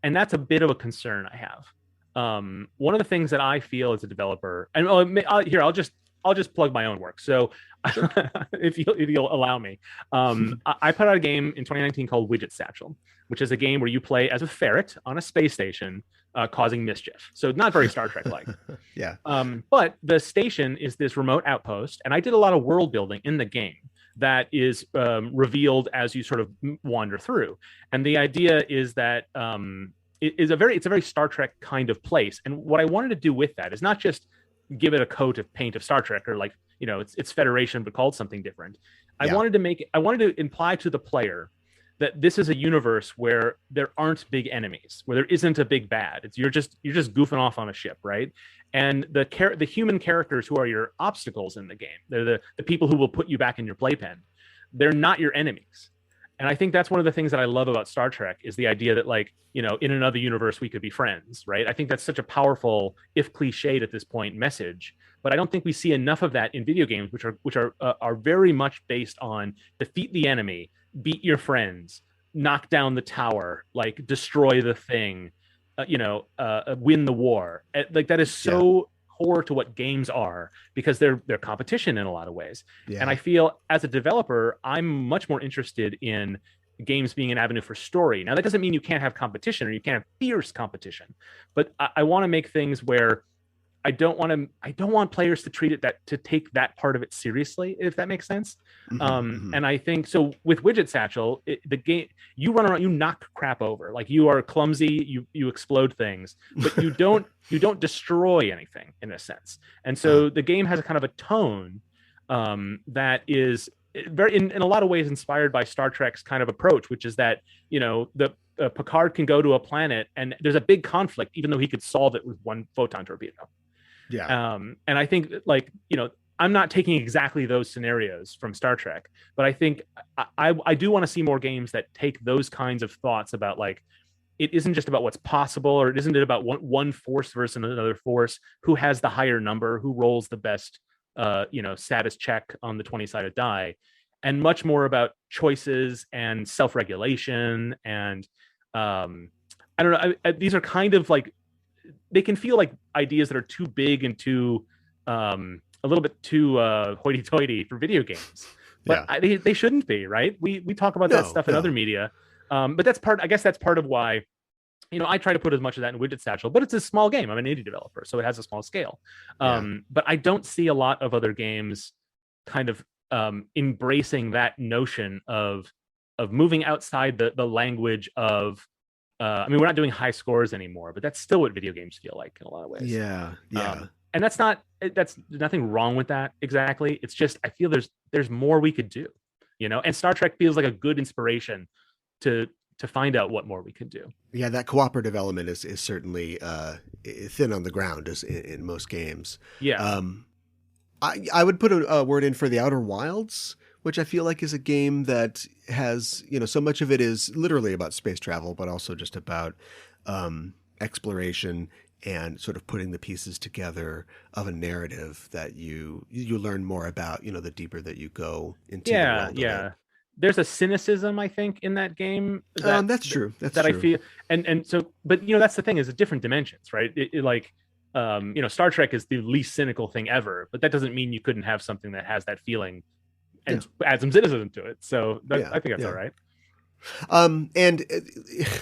B: and that's a bit of a concern I have. One of the things that I feel as a developer, and I'll just plug my own work. So if you'll allow me, I put out a game in 2019 called Widget Satchel, which is a game where you play as a ferret on a space station, causing mischief. So not very Star Trek like.
A: Yeah.
B: But the station is this remote outpost, and I did a lot of world building in the game that is revealed as you sort of wander through. And the idea is that it's a very Star Trek kind of place. And what I wanted to do with that is not just give it a coat of paint of Star Trek or like, it's Federation, but called something different. I wanted to imply to the player that this is a universe where there aren't big enemies, where there isn't a big bad. You're just goofing off on a ship, right? And the human characters who are your obstacles in the game, they're the people who will put you back in your playpen. They're not your enemies. And I think that's one of the things that I love about Star Trek is the idea that like, in another universe, we could be friends, right? I think that's such a powerful, if cliched at this point, message. But I don't think we see enough of that in video games, which are very much based on defeat the enemy, beat your friends, knock down the tower, like destroy the thing, win the war. Like that is so core to what games are because they're competition in a lot of ways. Yeah. And I feel as a developer, I'm much more interested in games being an avenue for story. Now that doesn't mean you can't have competition or you can't have fierce competition, but I want to make things where I don't want players to treat it to take that part of it seriously, if that makes sense. And I think so with Widget Satchel, the game, you run around, you knock crap over, like you are clumsy, you explode things, but you don't destroy anything in a sense. And so the game has a kind of a tone that is very in a lot of ways inspired by Star Trek's kind of approach, which is that the Picard can go to a planet and there's a big conflict, even though he could solve it with one photon torpedo. Yeah. And I think like, I'm not taking exactly those scenarios from Star Trek, but I think I do want to see more games that take those kinds of thoughts about like, it isn't just about what's possible, or it isn't about one force versus another force, who has the higher number, who rolls the best, status check on the 20-sided die, and much more about choices and self-regulation. And I don't know, these are kind of like, they can feel like ideas that are too big and too a little bit too hoity-toity for video games, but they shouldn't be, right? We talk about that stuff in other media, but that's part of why I try to put as much of that in Widget Satchel, but it's a small game. I'm an indie developer, so it has a small scale. But I don't see a lot of other games kind of embracing that notion of moving outside the language of I mean, we're not doing high scores anymore, but that's still what video games feel like in a lot of ways.
A: Yeah.
B: And that's nothing wrong with that exactly. It's just I feel there's more we could do, And Star Trek feels like a good inspiration to find out what more we could do.
A: Yeah, that cooperative element is certainly thin on the ground as in most games.
B: Yeah.
A: I would put a word in for the Outer Wilds, which I feel like is a game that has, so much of it is literally about space travel, but also just about exploration and sort of putting the pieces together of a narrative that you learn more about, the deeper that you go into the world.
B: Yeah. There's a cynicism, I think, in that game.
A: That's true. That's
B: true.
A: I
B: feel, and so, but that's the thing is, different dimensions, right? Star Trek is the least cynical thing ever, but that doesn't mean you couldn't have something that has that feeling and add some cynicism to it. So I think that's all right.
A: And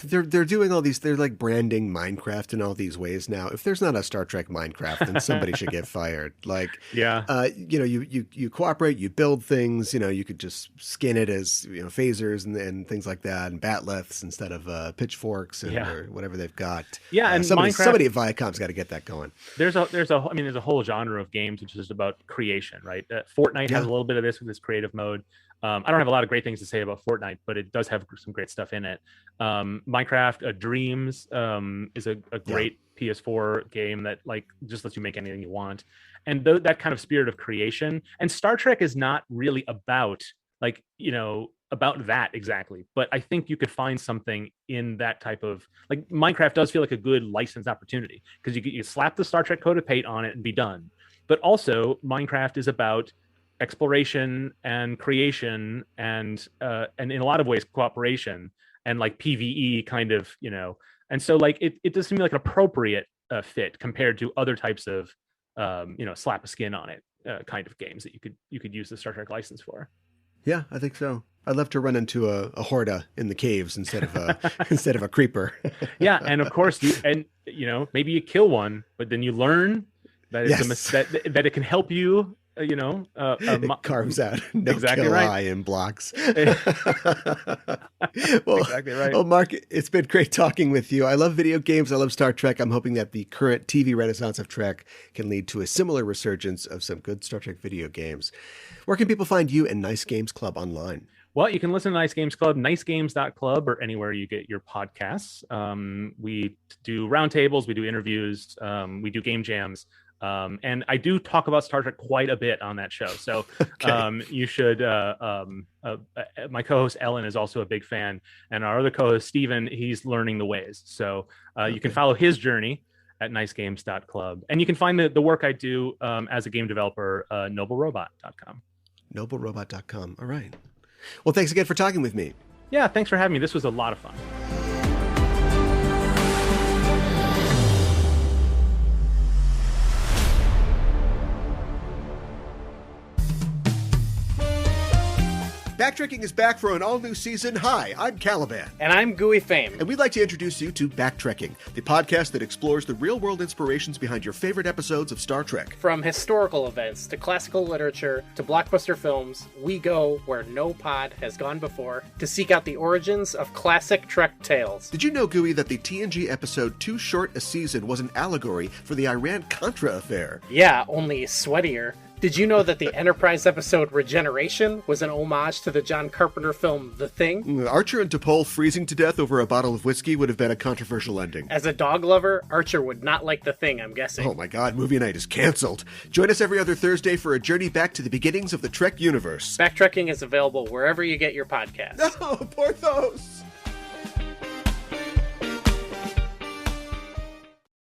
A: they're doing all these, they're like branding Minecraft in all these ways now. If there's not a Star Trek Minecraft, then somebody should get fired. Like, you cooperate, you build things, you could just skin it as, phasers and things like that, and batleths instead of pitchforks or whatever they've got.
B: Yeah. And
A: somebody at Viacom's got to get that going.
B: There's a whole genre of games which is about creation, right? Fortnite has a little bit of this with this creative mode. I don't have a lot of great things to say about Fortnite, but it does have some great stuff in it. Minecraft Dreams is a great PS4 game that just lets you make anything you want. And that kind of spirit of creation. And Star Trek is not really about about that exactly. But I think you could find something in that type of Minecraft does feel like a good licensed opportunity because you slap the Star Trek coat of paint on it and be done. But also Minecraft is about exploration and creation and in a lot of ways cooperation and PvE kind of, and so it does seem like an appropriate fit compared to other types of slap a skin on it kind of games that you could use the Star Trek license for.
A: Yeah, I think so. I'd love to run into a Horda in the caves instead of a creeper.
B: Yeah, and of course maybe you kill one, but then you learn that that it can help you.
A: It carves out no
B: exactly
A: kill
B: right.
A: eye in blocks.
B: Exactly right.
A: Well, Mark, it's been great talking with you. I love video games. I love Star Trek. I'm hoping that the current TV renaissance of Trek can lead to a similar resurgence of some good Star Trek video games. Where can people find you and Nice Games Club online?
B: Well, you can listen to Nice Games Club, nicegames.club, or anywhere you get your podcasts. We do roundtables, we do interviews, we do game jams. And I do talk about Star Trek quite a bit on that show. So you should, my co-host Ellen is also a big fan. And our other co-host Steven, he's learning the ways. So you can follow his journey at nicegames.club. And you can find the work I do as a game developer, noblerobot.com.
A: Noblerobot.com. All right. Well, thanks again for talking with me.
B: Yeah, thanks for having me. This was a lot of fun.
A: BackTrekking is back for an all-new season. Hi, I'm Caliban.
C: And I'm Gooey Fame.
A: And we'd like to introduce you to BackTrekking, the podcast that explores the real-world inspirations behind your favorite episodes of Star Trek.
C: From historical events to classical literature to blockbuster films, we go where no pod has gone before to seek out the origins of classic Trek tales.
A: Did you know, Gooey, that the TNG episode Too Short a Season was an allegory for the Iran-Contra affair?
C: Yeah, only sweatier. Did you know that the Enterprise episode Regeneration was an homage to the John Carpenter film The Thing?
A: Archer and T'Pol freezing to death over a bottle of whiskey would have been a controversial ending.
C: As a dog lover, Archer would not like The Thing, I'm guessing.
A: Oh my god, movie night is canceled. Join us every other Thursday for a journey back to the beginnings of the Trek universe.
C: BackTrekking is available wherever you get your podcasts.
A: No, Porthos!